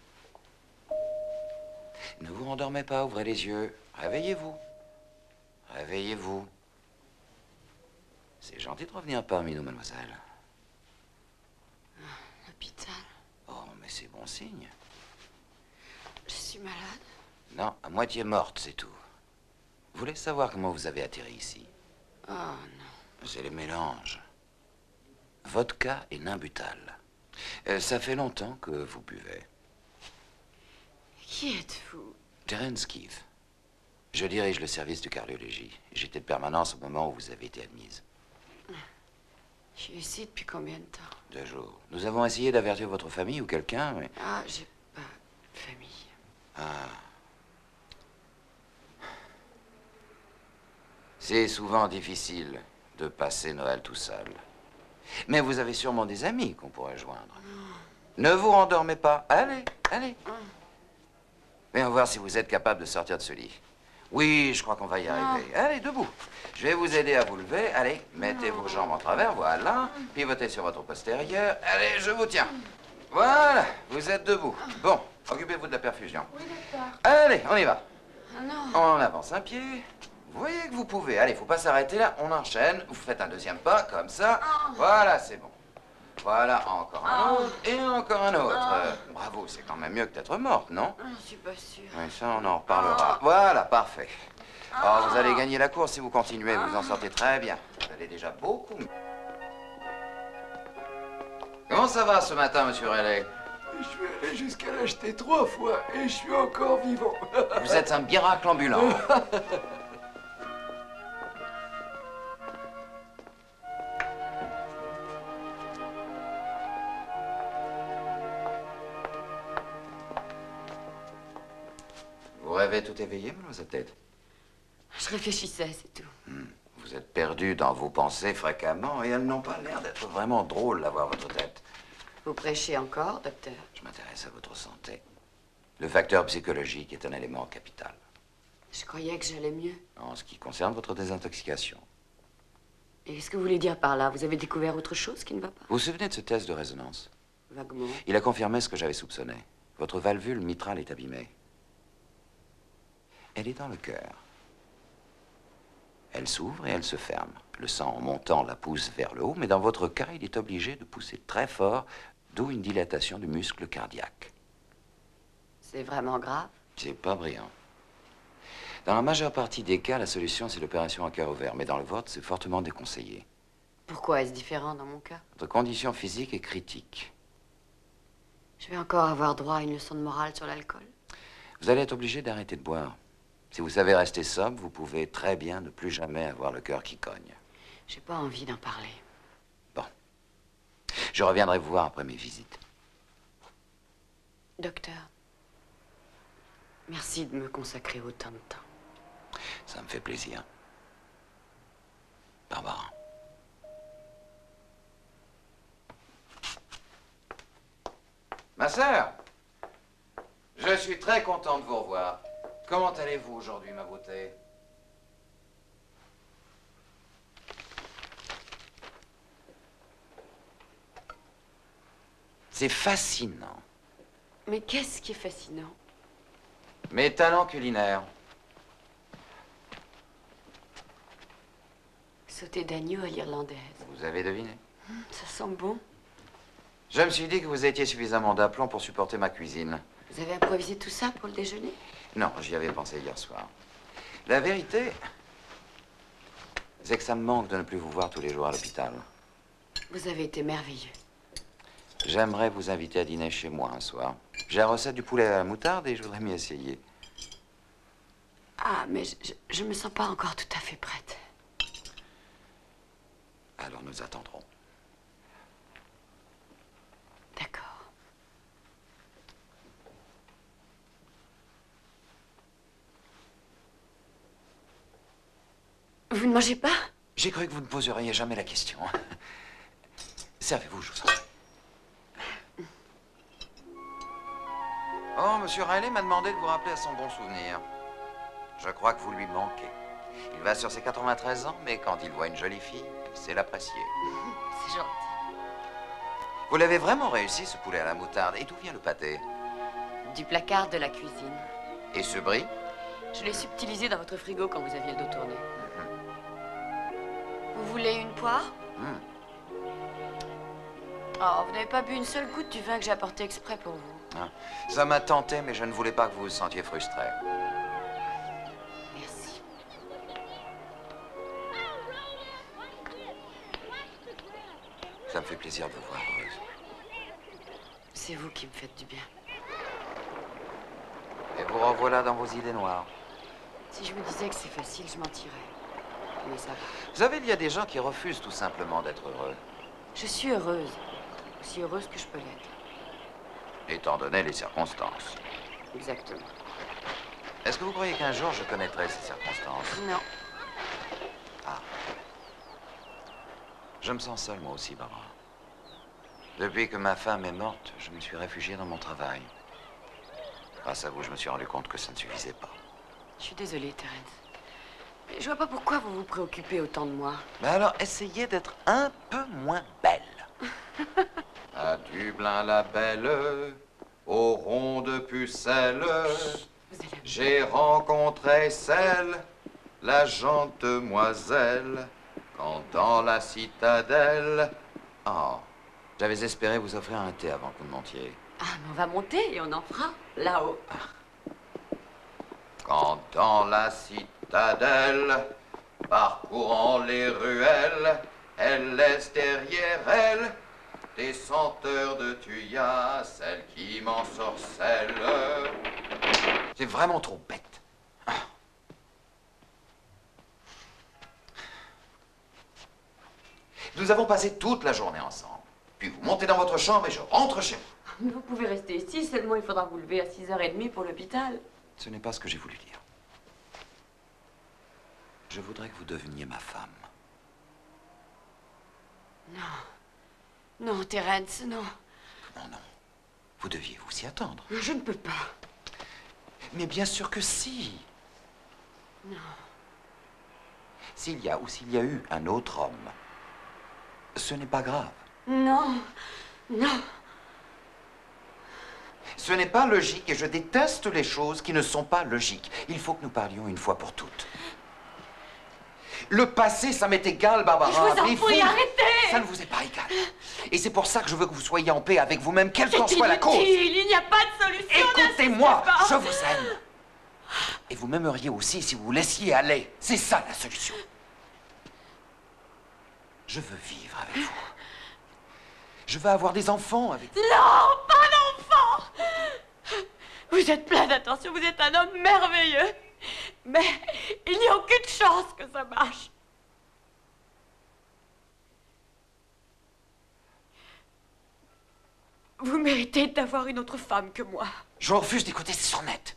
S16: Ne vous rendormez pas, ouvrez les yeux. Réveillez-vous. Réveillez-vous. C'est gentil de revenir parmi nous, mademoiselle.
S2: L'hôpital.
S16: Oh, mais c'est bon signe.
S2: Je suis malade.
S16: Non, à moitié morte, c'est tout. Vous voulez savoir comment vous avez atterri ici?
S2: Oh non.
S16: C'est les mélanges. Vodka et Nimbutal. Ça fait longtemps que vous buvez.
S2: Qui êtes-vous?
S16: Terence Keith. Je dirige le service de cardiologie. J'étais de permanence au moment où vous avez été admise.
S2: Je suis ici depuis combien de temps?
S16: 2 jours. Nous avons essayé d'avertir votre famille ou quelqu'un, mais...
S2: Ah, j'ai pas de famille.
S16: Ah. C'est souvent difficile de passer Noël tout seul. Mais vous avez sûrement des amis qu'on pourrait joindre. Ne vous rendormez pas. Allez, allez. Voyons voir si vous êtes capable de sortir de ce lit. Oui, je crois qu'on va y arriver. Allez, debout. Je vais vous aider à vous lever. Allez, mettez vos jambes en travers, voilà. Pivotez sur votre postérieur. Allez, je vous tiens. Voilà, vous êtes debout. Bon, occupez-vous de la perfusion.
S2: Oui, docteur.
S16: Allez, on y va.
S2: Ah non.
S16: On avance un pied. Vous voyez que vous pouvez. Allez, faut pas s'arrêter là. On enchaîne. Vous faites un deuxième pas, comme ça. Voilà, c'est bon. Voilà, encore un autre et encore un autre. Bravo, c'est quand même mieux que d'être morte, non?
S2: Je suis pas sûre.
S16: Oui, ça, on en reparlera. Voilà, parfait. Alors, vous allez gagner la course si vous continuez. Vous en sortez très bien. Vous allez déjà beaucoup mieux. Comment ça va ce matin, monsieur Riley?
S17: Je suis allé jusqu'à l'acheter 3 fois et je suis encore vivant.
S16: Vous êtes un miracle ambulant. Vous rêvez tout éveillé, mademoiselle Tête?
S2: Je réfléchissais, c'est tout.
S16: Vous êtes perdu dans vos pensées fréquemment et elles n'ont pas l'air d'être vraiment drôles à voir votre tête.
S2: Vous prêchez encore, docteur?
S16: Je m'intéresse à votre santé. Le facteur psychologique est un élément capital.
S2: Je croyais que j'allais mieux.
S16: En ce qui concerne votre désintoxication.
S2: Et qu'est-ce que vous voulez dire par là? Vous avez découvert autre chose qui ne va pas?
S16: Vous vous souvenez de ce test de résonance?
S2: Vaguement.
S16: Il a confirmé ce que j'avais soupçonné. Votre valvule mitrale est abîmée. Elle est dans le cœur. Elle s'ouvre et elle se ferme. Le sang en montant la pousse vers le haut, mais dans votre cas, il est obligé de pousser très fort, d'où une dilatation du muscle cardiaque.
S2: C'est vraiment grave?
S16: C'est pas brillant. Dans la majeure partie des cas, la solution, c'est l'opération à cœur ouvert, mais dans le vôtre, c'est fortement déconseillé.
S2: Pourquoi est-ce différent dans mon cas?
S16: Votre condition physique est critique.
S2: Je vais encore avoir droit à une leçon de morale sur l'alcool.
S16: Vous allez être obligé d'arrêter de boire. Si vous savez rester sobre, vous pouvez très bien ne plus jamais avoir le cœur qui cogne.
S2: J'ai pas envie d'en parler.
S16: Bon. Je reviendrai vous voir après mes visites.
S2: Docteur, merci de me consacrer autant de temps.
S16: Ça me fait plaisir. Barbara. Ma sœur, je suis très content de vous revoir. Comment allez-vous aujourd'hui, ma beauté? C'est fascinant.
S2: Mais qu'est-ce qui est fascinant?
S16: Mes talents culinaires.
S2: Sauter d'agneau à l'irlandaise.
S16: Vous avez deviné?
S2: Ça sent bon.
S16: Je me suis dit que vous étiez suffisamment d'aplomb pour supporter ma cuisine.
S2: Vous avez improvisé tout ça pour le déjeuner?
S16: Non, j'y avais pensé hier soir. La vérité, c'est que ça me manque de ne plus vous voir tous les jours à l'hôpital.
S2: Vous avez été merveilleux.
S16: J'aimerais vous inviter à dîner chez moi un soir. J'ai la recette du poulet à la moutarde et je voudrais m'y essayer.
S2: Ah, mais je me sens pas encore tout à fait prête.
S16: Alors nous attendrons.
S2: D'accord. Vous ne mangez pas?
S16: J'ai cru que vous ne poseriez jamais la question. Servez-vous, je vous en prie. Oh, Monsieur Riley m'a demandé de vous rappeler à son bon souvenir. Je crois que vous lui manquez. Il va sur ses 93 ans, mais quand il voit une jolie fille, il sait l'apprécier.
S2: C'est gentil.
S16: Vous l'avez vraiment réussi, ce poulet à la moutarde. Et d'où vient le pâté?
S2: Du placard de la cuisine.
S16: Et ce brie?
S2: Je l'ai subtilisé dans votre frigo quand vous aviez le dos tourné. Vous voulez une poire? Oh, vous n'avez pas bu une seule goutte du vin que j'ai apporté exprès pour vous.
S16: Ah, ça m'a tenté, mais je ne voulais pas que vous vous sentiez frustré.
S2: Merci.
S16: Ça me fait plaisir de vous voir heureuse.
S2: C'est vous qui me faites du bien.
S16: Et vous revoilà dans vos idées noires.
S2: Si je me disais que c'est facile, je mentirais. Mais ça va.
S16: Vous savez, il y a des gens qui refusent tout simplement d'être heureux.
S2: Je suis heureuse. Aussi heureuse que je peux l'être.
S16: Étant donné les circonstances.
S2: Exactement.
S16: Est-ce que vous croyez qu'un jour je connaîtrai ces circonstances?
S2: Non.
S16: Ah. Je me sens seul, moi aussi, Barbara. Depuis que ma femme est morte, je me suis réfugié dans mon travail. Grâce à vous, je me suis rendu compte que ça ne suffisait pas.
S2: Je suis désolée, Terence. Mais je vois pas pourquoi vous vous préoccupez autant de moi.
S16: Mais alors, essayez d'être un peu moins belle. À Dublin la belle, au rond de pucelle, j'ai rencontré celle, la gente demoiselle, quand dans la citadelle... Oh, j'avais espéré vous offrir un thé avant que vous ne montiez.
S2: Ah, mais on va monter et on en fera là-haut.
S16: Quand dans la citadelle, parcourant les ruelles, elle laisse derrière elle des senteurs de thuya, celles qui m'ensorcellent. C'est vraiment trop bête. Nous avons passé toute la journée ensemble. Puis vous montez dans votre chambre et je rentre chez moi.
S2: Mais vous pouvez rester ici, seulement il faudra vous lever à 6h30 pour l'hôpital.
S16: Ce n'est pas ce que j'ai voulu dire. Je voudrais que vous deveniez ma femme.
S2: Non. Non, Terence, non.
S16: Non, non. Vous deviez vous y attendre.
S2: Je ne peux pas.
S16: Mais bien sûr que si.
S2: Non.
S16: S'il y a ou s'il y a eu un autre homme, ce n'est pas grave.
S2: Non. Non.
S16: Ce n'est pas logique et je déteste les choses qui ne sont pas logiques. Il faut que nous parlions une fois pour toutes. Le passé, ça m'est égal, Barbara.
S2: Je vous en
S16: mais
S2: prie, arrêtez!
S16: Ça ne vous est pas égal. Et c'est pour ça que je veux que vous soyez en paix avec vous-même, quelle qu'en soit la cause.
S2: Il n'y a pas de solution.
S16: Écoutez-moi, je vous aime. Et vous m'aimeriez aussi si vous vous laissiez aller. C'est ça la solution. Je veux vivre avec vous. Je veux avoir des enfants avec vous.
S2: Non, pas d'enfants! Vous êtes plein d'attention, vous êtes un homme merveilleux. Mais il n'y a aucune chance que ça marche. Vous méritez d'avoir une autre femme que moi.
S16: Je refuse d'écouter ces sornettes.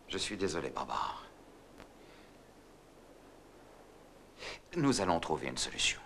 S16: Je suis désolé, Barbara. Nous allons trouver une solution.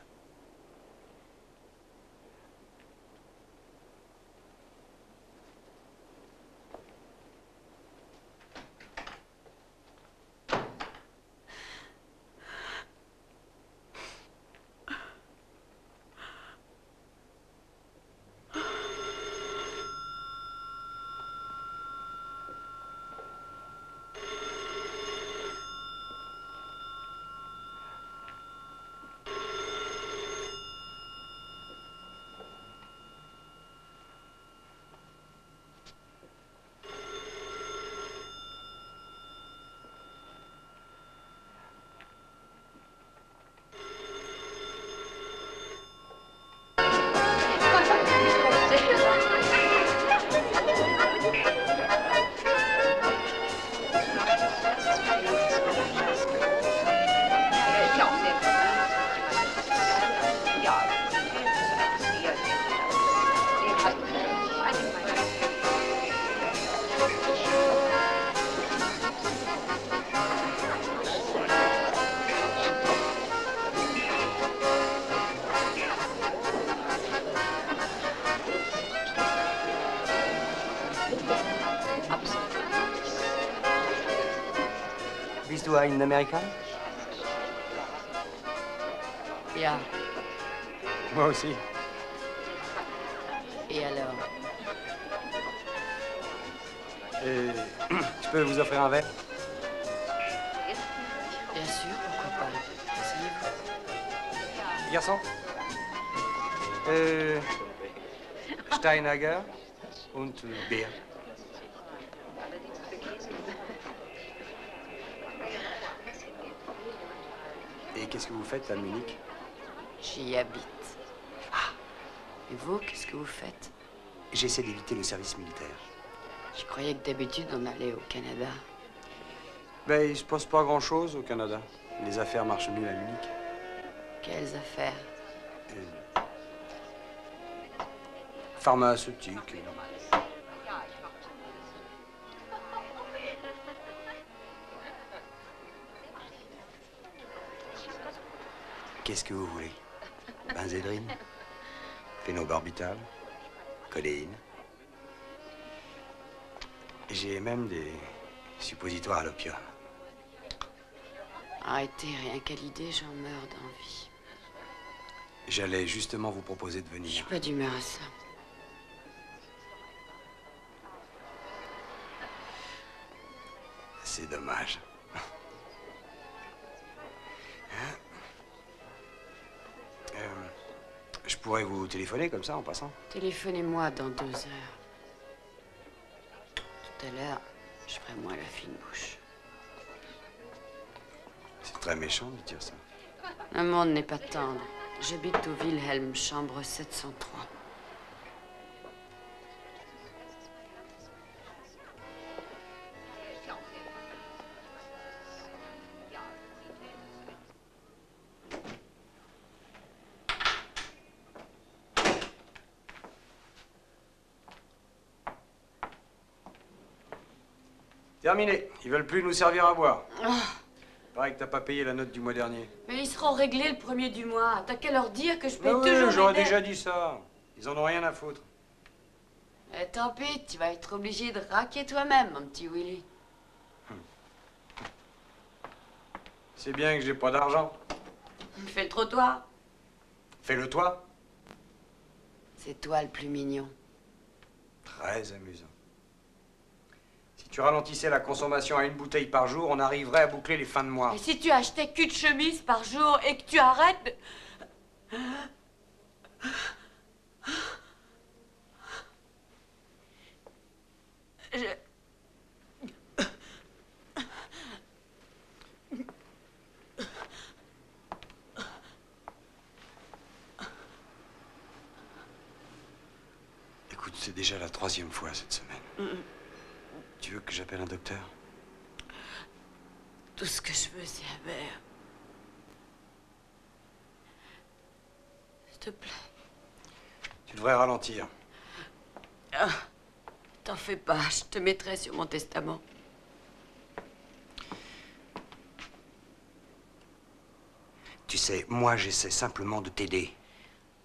S18: Bist du ein Amerikaner?
S2: Ja.
S18: Moi aussi.
S2: Et alors?
S18: Je peux vous offrir un verre?
S2: Bien sûr, pourquoi pas. Asseyez-vous.
S18: Garçon? Steinhager und Bier. Et qu'est-ce que vous faites à Munich?
S2: J'y habite. Ah. Et vous, qu'est-ce que vous faites?
S18: J'essaie d'éviter le service militaire.
S2: Je croyais que d'habitude on allait au Canada.
S18: Ben, il se passe pas grand-chose au Canada. Les affaires marchent mieux à Munich.
S2: Quelles affaires?
S18: Pharmaceutique. Qu'est-ce que vous voulez? Benzédrine? Phénobarbital? Codéine? J'ai même des suppositoires à l'opium.
S2: Arrêtez, rien qu'à l'idée, j'en meurs d'envie.
S18: J'allais justement vous proposer de
S2: Je
S18: venir.
S2: suis pas d'humeur à ça.
S18: C'est dommage. Je pourrais vous téléphoner comme ça en passant.
S2: Téléphonez-moi dans 2 heures. Tout à l'heure, je ferai moi la fine bouche.
S18: C'est très méchant de dire ça.
S2: Le monde n'est pas tendre. J'habite au Wilhelm, chambre 703.
S18: Terminé. Ils veulent plus nous servir à boire. Pareil que t'as pas payé la note du mois dernier.
S2: Mais ils seront réglés le 1er du mois. T'as qu'à leur dire que je paye
S18: Ah oui,
S2: toujours
S18: j'aurais
S2: mes dettes.
S18: déjà dit ça. Ils en ont rien à foutre.
S2: Tant pis, tu vas être obligé de raquer toi-même, mon petit Willy.
S18: C'est bien que j'ai pas d'argent.
S2: Fais le trottoir.
S18: Fais-le toi.
S2: C'est toi le plus mignon.
S18: Très amusant. Si tu ralentissais la consommation à 1 bouteille par jour, on arriverait à boucler les fins de mois.
S2: Et si tu achetais qu'une chemise par jour et que tu arrêtes de...
S18: C'est déjà la 3e fois cette semaine. Tu veux que j'appelle un docteur?
S2: Tout ce que je veux, c'est un verre. S'il te plaît.
S18: Tu devrais ralentir.
S2: Ah, t'en fais pas, je te mettrai sur mon testament.
S18: Tu sais, moi, j'essaie simplement de t'aider.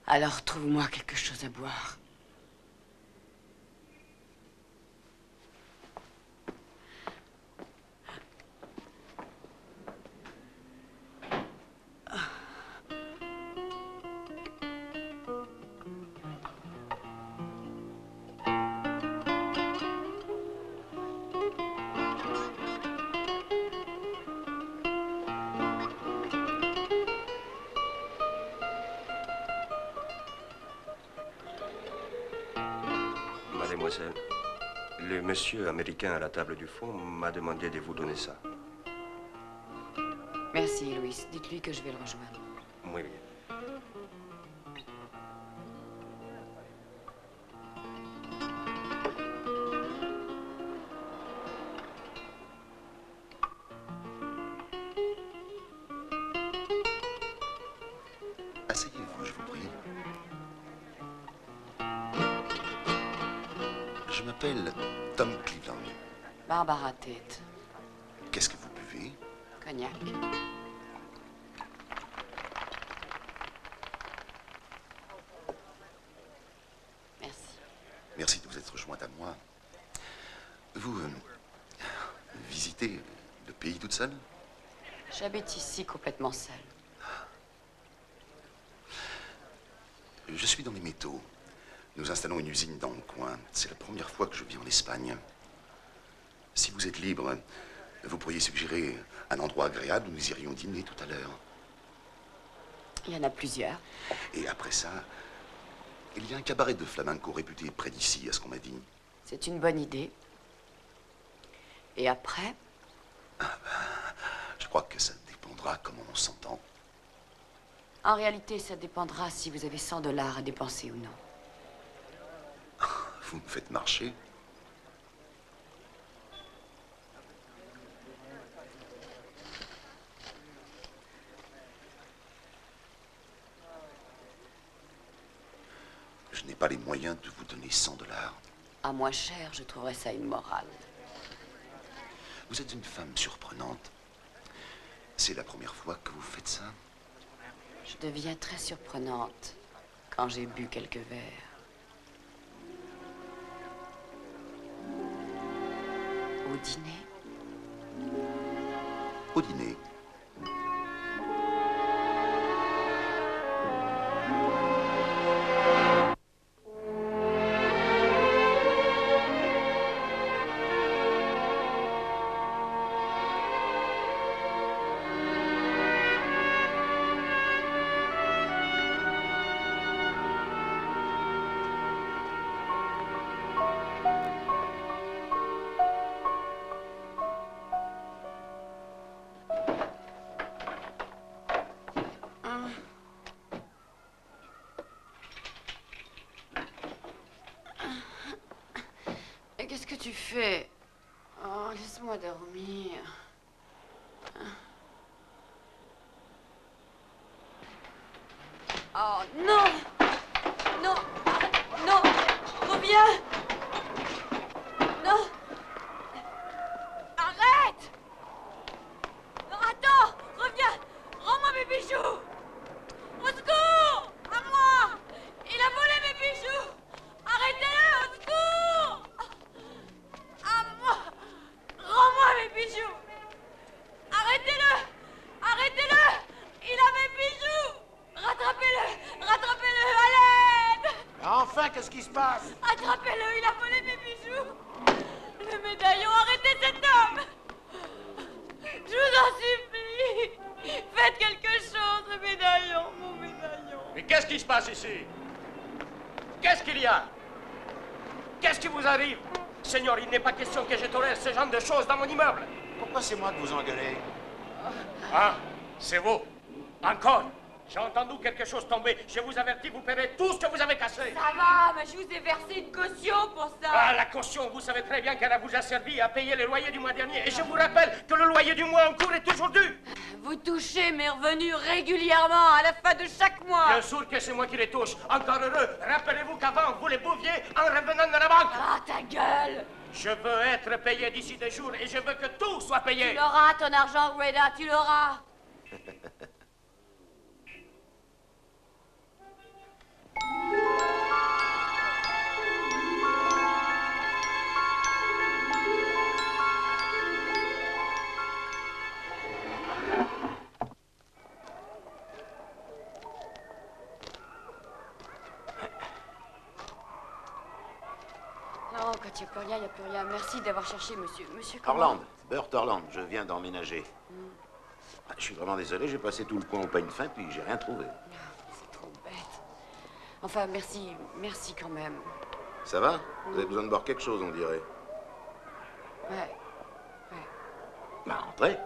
S2: Alors trouve-moi quelque chose à boire.
S19: Mademoiselle, le monsieur américain à la table du fond m'a demandé de vous donner ça.
S2: Merci, Louis. Dites-lui que je vais le rejoindre.
S19: Muy bien.
S20: Asseyez-vous, je vous prie. Je m'appelle Tom Cleveland.
S2: Barbara Tate.
S20: Qu'est-ce que vous buvez?
S2: Cognac. Merci.
S20: Merci de vous être jointe à moi. Vous visitez le pays toute seule?
S2: J'habite ici complètement seule.
S20: Je suis dans les métaux. Nous installons une usine dans le coin. C'est la première fois que je viens en Espagne. Si vous êtes libre, vous pourriez suggérer un endroit agréable où nous irions dîner tout à l'heure.
S2: Il y en a plusieurs.
S20: Et après ça, il y a un cabaret de flamenco réputé près d'ici, à ce qu'on m'a dit.
S2: C'est une bonne idée. Et après?
S20: Je crois que ça dépendra comment on s'entend.
S2: En réalité, ça dépendra si vous avez $100 à dépenser ou non.
S20: Vous me faites marcher. Je n'ai pas les moyens de vous donner $100.
S2: À moins cher, je trouverais ça immoral.
S20: Vous êtes une femme surprenante. C'est la première fois que vous faites ça?
S2: Je deviens très surprenante quand j'ai bu quelques verres. Au dîner?
S20: Au dîner.
S2: Qu'est-ce que tu fais? Oh, laisse-moi dormir. Oh, non! Non! Non! Reviens! Non! Arrête! Non, attends! Reviens! Rends-moi mes bijoux! Au secours! À moi! Il a volé mes bijoux! Arrêtez-le! Au secours! À moi! Rends-moi mes bijoux! Arrêtez-le! Arrêtez-le! Il a mes bijoux! Rattrapez-le! Rattrapez-le! À l'aide!
S9: Enfin, qu'est-ce qui se passe?
S2: Attrapez-le! Il a volé mes bijoux! Le médaillon! Arrêtez cet homme! Je vous en supplie! Faites quelque chose, le médaillon! Mon médaillon!
S9: Mais qu'est-ce qui se passe ici? Qu'est-ce qu'il y a? Qu'est-ce qui vous arrive? Seigneur, il n'est pas question que je tolère ce genre de choses dans mon immeuble. Pourquoi c'est moi que vous engueulez? Ah, c'est vous. Encore. J'ai entendu quelque chose tomber. Je vous avertis, vous paierez tout ce que vous avez cassé.
S2: Ça va, mais je vous ai versé une caution pour ça.
S9: Ah, la caution, vous savez très bien qu'elle vous a servi à payer le loyer du mois dernier. Et je vous rappelle que le loyer du mois en cours est toujours dû.
S2: Vous touchez mes revenus régulièrement à la fin de chaque mois.
S9: Bien sûr que c'est moi qui les touche. Encore heureux. Rappelez-vous qu'avant, vous les bouviez en revenant de la banque.
S2: Ah, ta gueule.
S9: Je veux être payé d'ici 2 jours et je veux que tout soit payé.
S2: Tu l'auras, ton argent, Greda, tu l'auras. Non, quand il n'y a plus rien, il n'y a plus rien. Merci d'avoir cherché, monsieur. Monsieur comment?
S7: Orland, Burt Orland, je viens d'emménager. Ah, je suis vraiment désolé, j'ai passé tout le coin au peigne fin, puis j'ai rien trouvé.
S2: C'est trop bête. Enfin, merci, merci quand même.
S7: Ça va? Vous avez besoin de boire quelque chose, on dirait.
S2: Ouais.
S7: Bah, entrez.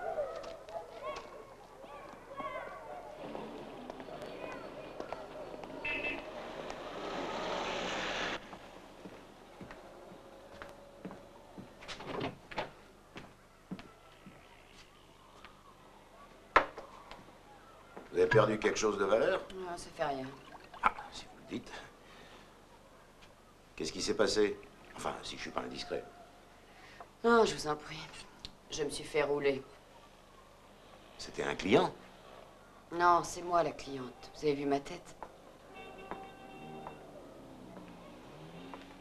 S7: Vous avez perdu quelque chose de valeur?
S2: Non, ça fait rien.
S7: Ah, si vous le dites. Qu'est-ce qui s'est passé? Enfin, si je suis pas indiscret.
S2: Non, je vous en prie. Je me suis fait rouler.
S7: C'était un client?
S2: Non, c'est moi la cliente. Vous avez vu ma tête?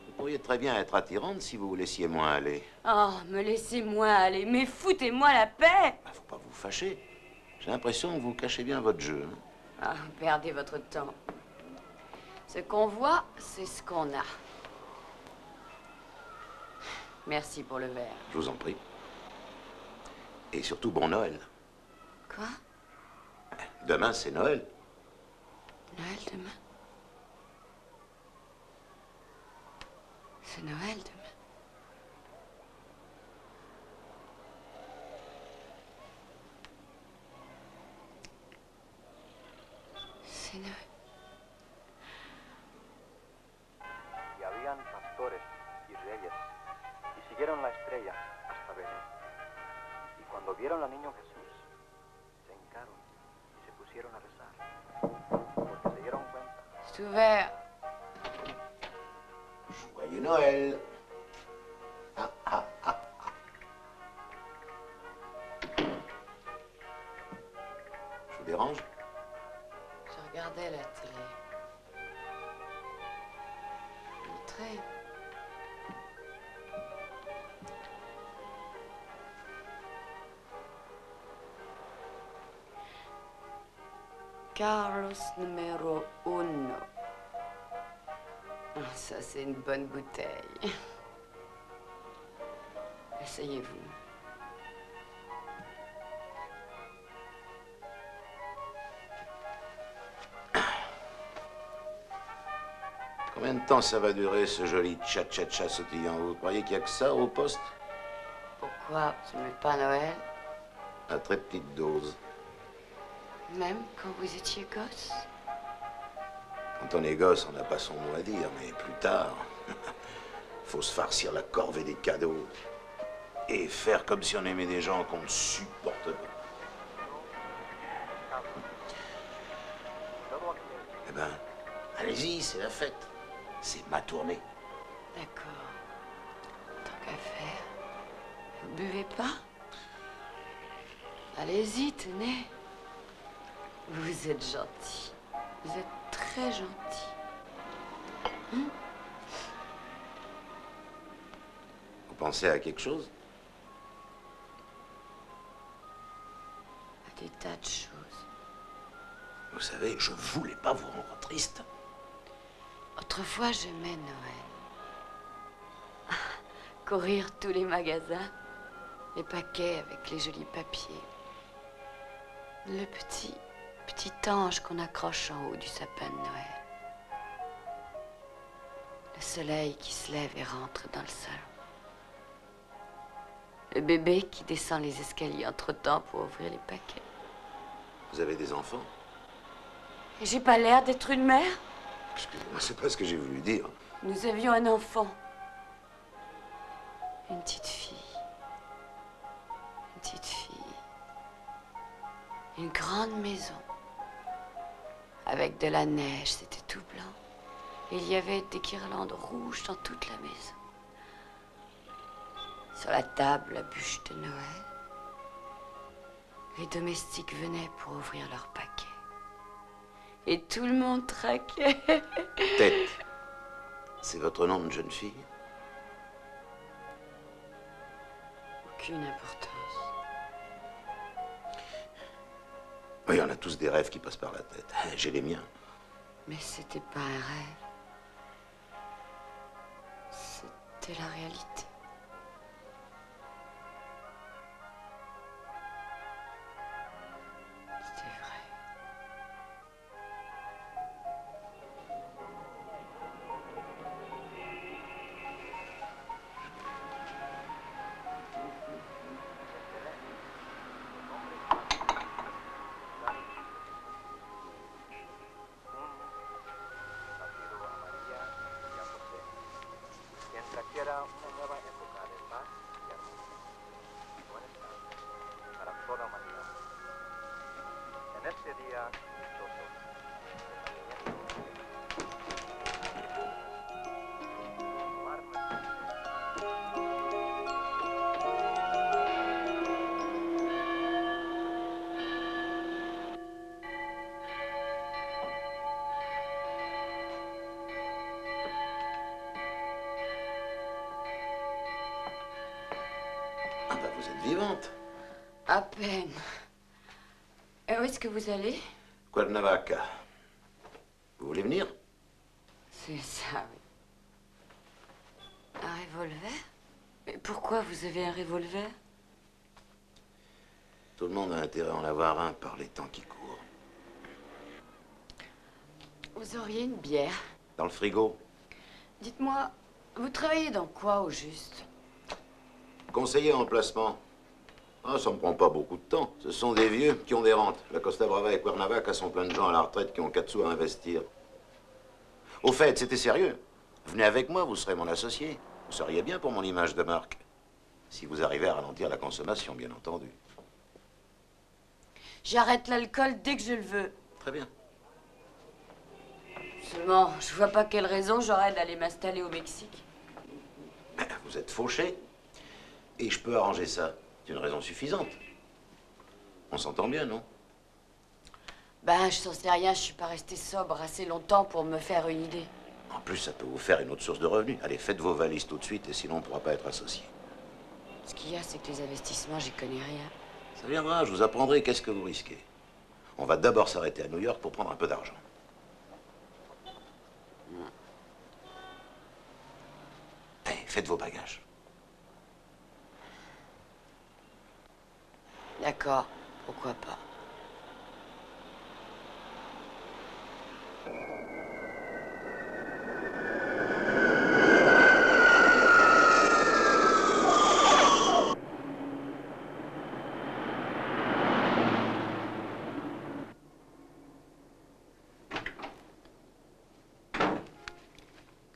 S7: Vous pourriez très bien être attirante si vous vous laissiez moins aller.
S2: Oh, me laissez-moi aller. Mais foutez-moi la paix.
S7: Faut pas vous fâcher. J'ai l'impression que vous cachez bien votre jeu. Hein.
S2: Ah, perdez votre temps. Ce qu'on voit, c'est ce qu'on a. Merci pour le verre.
S7: Je vous en prie. Et surtout, bon Noël.
S2: Quoi?
S7: Demain, c'est Noël.
S2: Noël demain? C'est Noël demain. C'est Noël.
S21: Y habían pastores y reyes, y siguieron la estrella hasta Belén. Y cuando vieron al niño Jesús, se hincaron y se pusieron a rezar, porque se dieron cuenta.
S2: C'est ouvert.
S7: Joyeux Noël. Je vous dérange?
S2: Je regardais la télé. Entrez. Carlos numéro 1. Ah, ça, c'est une bonne bouteille. Asseyez-vous.
S7: Combien de temps ça va durer, ce joli tcha-tcha-tcha sautillant? Vous croyez qu'il n'y a que ça au poste?
S2: Pourquoi? Ce n'est pas Noël?
S7: À très petite dose.
S2: Même quand vous étiez gosse?
S7: Quand on est gosse, on n'a pas son mot à dire, mais plus tard, faut se farcir la corvée des cadeaux et faire comme si on aimait des gens qu'on ne supporte pas. Eh ben, allez-y, c'est la fête. C'est ma tournée.
S2: D'accord. Tant qu'à faire. Vous buvez pas? Allez-y, tenez. Vous êtes gentil. Vous êtes très gentil. Hein?
S7: Vous pensez à quelque chose?
S2: À des tas de choses.
S7: Vous savez, je voulais pas vous rendre triste.
S2: Autrefois, j'aimais Noël. Courir tous les magasins, les paquets avec les jolis papiers. Le petit ange qu'on accroche en haut du sapin de Noël. Le soleil qui se lève et rentre dans le salon. Le bébé qui descend les escaliers entre-temps pour ouvrir les paquets.
S7: Vous avez des enfants?
S2: J'ai pas l'air d'être une mère?
S7: Excusez-moi, c'est pas ce que j'ai voulu dire.
S2: Nous avions un enfant. Une petite fille. Une petite fille. Une grande maison. Avec de la neige, c'était tout blanc. Et il y avait des guirlandes rouges dans toute la maison. Sur la table, la bûche de Noël. Les domestiques venaient pour ouvrir leurs paquets. Et tout le monde traquait.
S7: Tête. C'est votre nom de jeune fille?
S2: Aucune importance.
S7: Oui, on a tous des rêves qui passent par la tête. J'ai les miens.
S2: Mais c'était pas un rêve. C'était la réalité. C'était vrai.
S21: Quien trajera una nueva época de paz y armonía y bienestar para toda la humanidad. En este día dichoso,
S7: Ah bah vous êtes vivante.
S2: À peine. Et où est-ce que vous allez?
S7: Cuernavaca. Vous voulez venir?
S2: C'est ça, oui. Un revolver? Mais pourquoi vous avez un revolver?
S7: Tout le monde a intérêt à en avoir un par les temps qui courent.
S2: Vous auriez une bière?
S7: Dans le frigo.
S2: Dites-moi, vous travaillez dans quoi au juste?
S7: Conseiller en placement. Ah, ça me prend pas beaucoup de temps. Ce sont des vieux qui ont des rentes. La Costa Brava et Cuernavaca sont plein de gens à la retraite qui ont 4 sous à investir. Au fait, c'était sérieux. Venez avec moi, vous serez mon associé. Vous seriez bien pour mon image de marque. Si vous arrivez à ralentir la consommation, bien entendu.
S2: J'arrête l'alcool dès que je le veux.
S7: Très bien.
S2: Seulement, je vois pas quelle raison j'aurais d'aller m'installer au Mexique.
S7: Vous êtes fauché. Et je peux arranger ça. C'est une raison suffisante. On s'entend bien, non?
S2: Ben, je n'en sais rien, je suis pas restée sobre assez longtemps pour me faire une idée.
S7: En plus, ça peut vous faire une autre source de revenus. Allez, faites vos valises tout de suite, et sinon on ne pourra pas être associé.
S2: Ce qu'il y a, c'est que les investissements, j'y connais rien.
S7: Ça viendra, je vous apprendrai qu'est-ce que vous risquez. On va d'abord s'arrêter à New York pour prendre un peu d'argent. Allez, faites vos bagages.
S2: D'accord, pourquoi pas.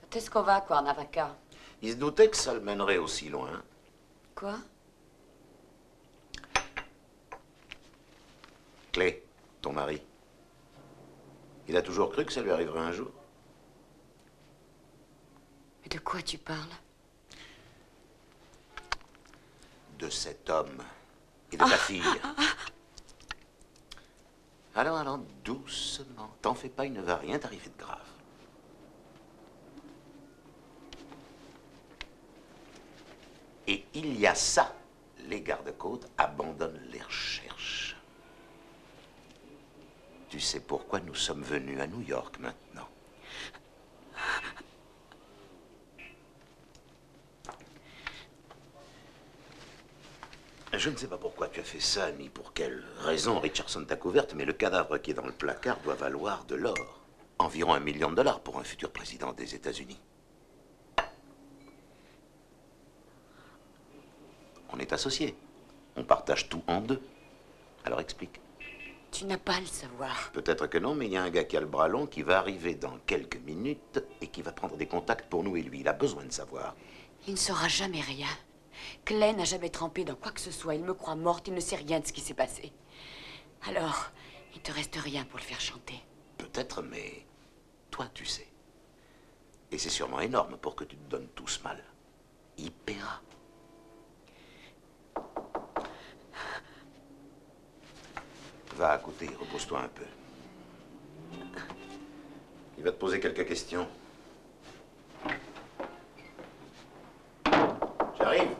S2: Quand est-ce qu'on va à Cuernavaca?
S7: Il se doutait que ça le mènerait aussi loin.
S2: Quoi?
S7: Clé, ton mari. Il a toujours cru que ça lui arriverait un jour.
S2: Mais de quoi tu parles?
S7: De cet homme et de ta fille. Alors, doucement. T'en fais pas, il ne va rien t'arriver de grave. Et il y a ça. Les gardes-côtes abandonnent les recherches. Tu sais pourquoi nous sommes venus à New York maintenant? Je ne sais pas pourquoi tu as fait ça, ni pour quelle raison Richardson t'a couverte, mais le cadavre qui est dans le placard doit valoir de l'or. Environ $1 million pour un futur président des États-Unis. On est associés. On partage tout en deux. Alors explique.
S1: Tu n'as pas à le savoir.
S7: Peut-être que non, mais il y a un gars qui a le bras long qui va arriver dans quelques minutes et qui va prendre des contacts pour nous et lui. Il a besoin de savoir.
S1: Il ne saura jamais rien. Clay n'a jamais trempé dans quoi que ce soit. Il me croit morte, il ne sait rien de ce qui s'est passé. Alors, il te reste rien pour le faire chanter.
S7: Peut-être, mais toi, tu sais. Et c'est sûrement énorme pour que tu te donnes tous mal. Il paiera. Va à côté, repose-toi un peu. Il va te poser quelques questions. J'arrive.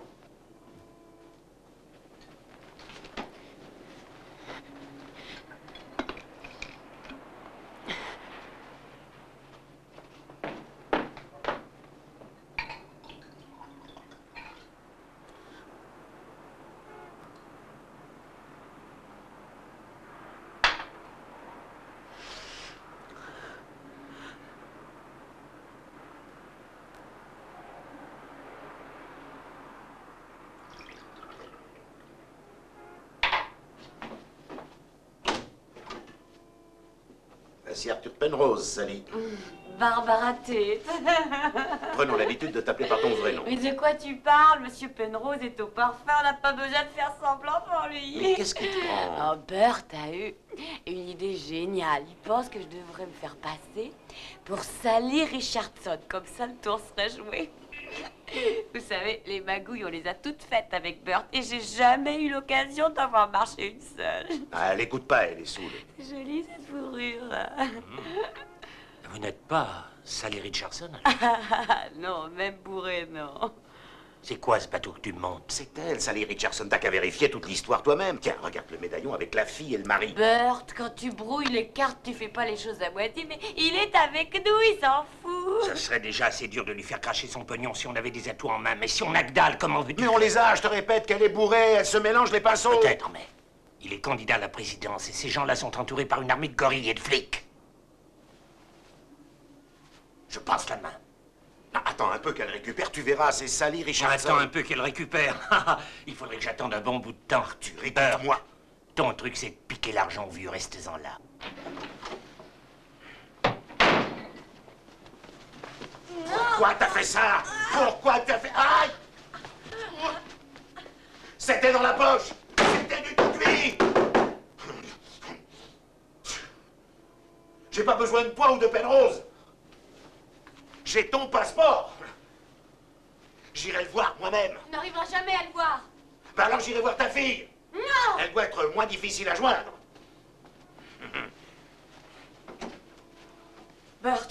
S7: Voici Arthur Penrose, Sally.
S2: Barbara Tate.
S7: Prenons l'habitude de t'appeler par ton vrai nom.
S2: Mais de quoi tu parles? Monsieur Penrose est au parfum, on n'a pas besoin de faire semblant pour lui.
S7: Mais qu'est-ce qui te prend?
S2: Oh, Bert a eu une idée géniale. Il pense que je devrais me faire passer pour Sally Richardson. Comme ça, le tour serait joué. Vous savez, les magouilles, on les a toutes faites avec Bert et j'ai jamais eu l'occasion d'en voir marcher une seule.
S7: Ah, elle écoute pas, elle est saoule.
S2: C'est joli cette fourrure.
S9: Vous n'êtes pas Sally Richardson?
S2: Non, même bourré, non.
S9: C'est quoi ce bateau que tu me montes?
S7: C'est elle, Sally Richardson. T'as qu'à vérifier toute l'histoire toi-même. Tiens, regarde le médaillon avec la fille et le mari.
S2: Bert, quand tu brouilles les cartes, tu fais pas les choses à moitié, mais il est avec nous, il s'en fout.
S9: Ça serait déjà assez dur de lui faire cracher son pognon si on avait des atouts en main. Mais si on a que dalle, comment veux-tu?
S7: Mais on les a, je te répète qu'elle est bourrée, elle se mélange les pinceaux.
S9: Peut-être, mais il est candidat à la présidence et ces gens-là sont entourés par une armée de gorilles et de flics. Je passe la main.
S7: Ah, attends un peu qu'elle récupère, tu verras, c'est Sally Richardson.
S9: Attends un peu qu'elle récupère. Il faudrait que j'attende un bon bout de temps.
S7: Tu récupères moi.
S9: Ton truc, c'est de piquer l'argent au vieux, restez-en là.
S7: Pourquoi t'as fait ça? Pourquoi t'as fait... Aïe! C'était dans la poche! C'était du tout cuit! J'ai pas besoin de toi ou de Penrose! J'ai ton passeport! J'irai le voir moi-même.
S2: On n'arrivera jamais à le voir.
S7: Ben alors j'irai voir ta fille.
S2: Non!
S7: Elle doit être moins difficile à joindre.
S2: Bert.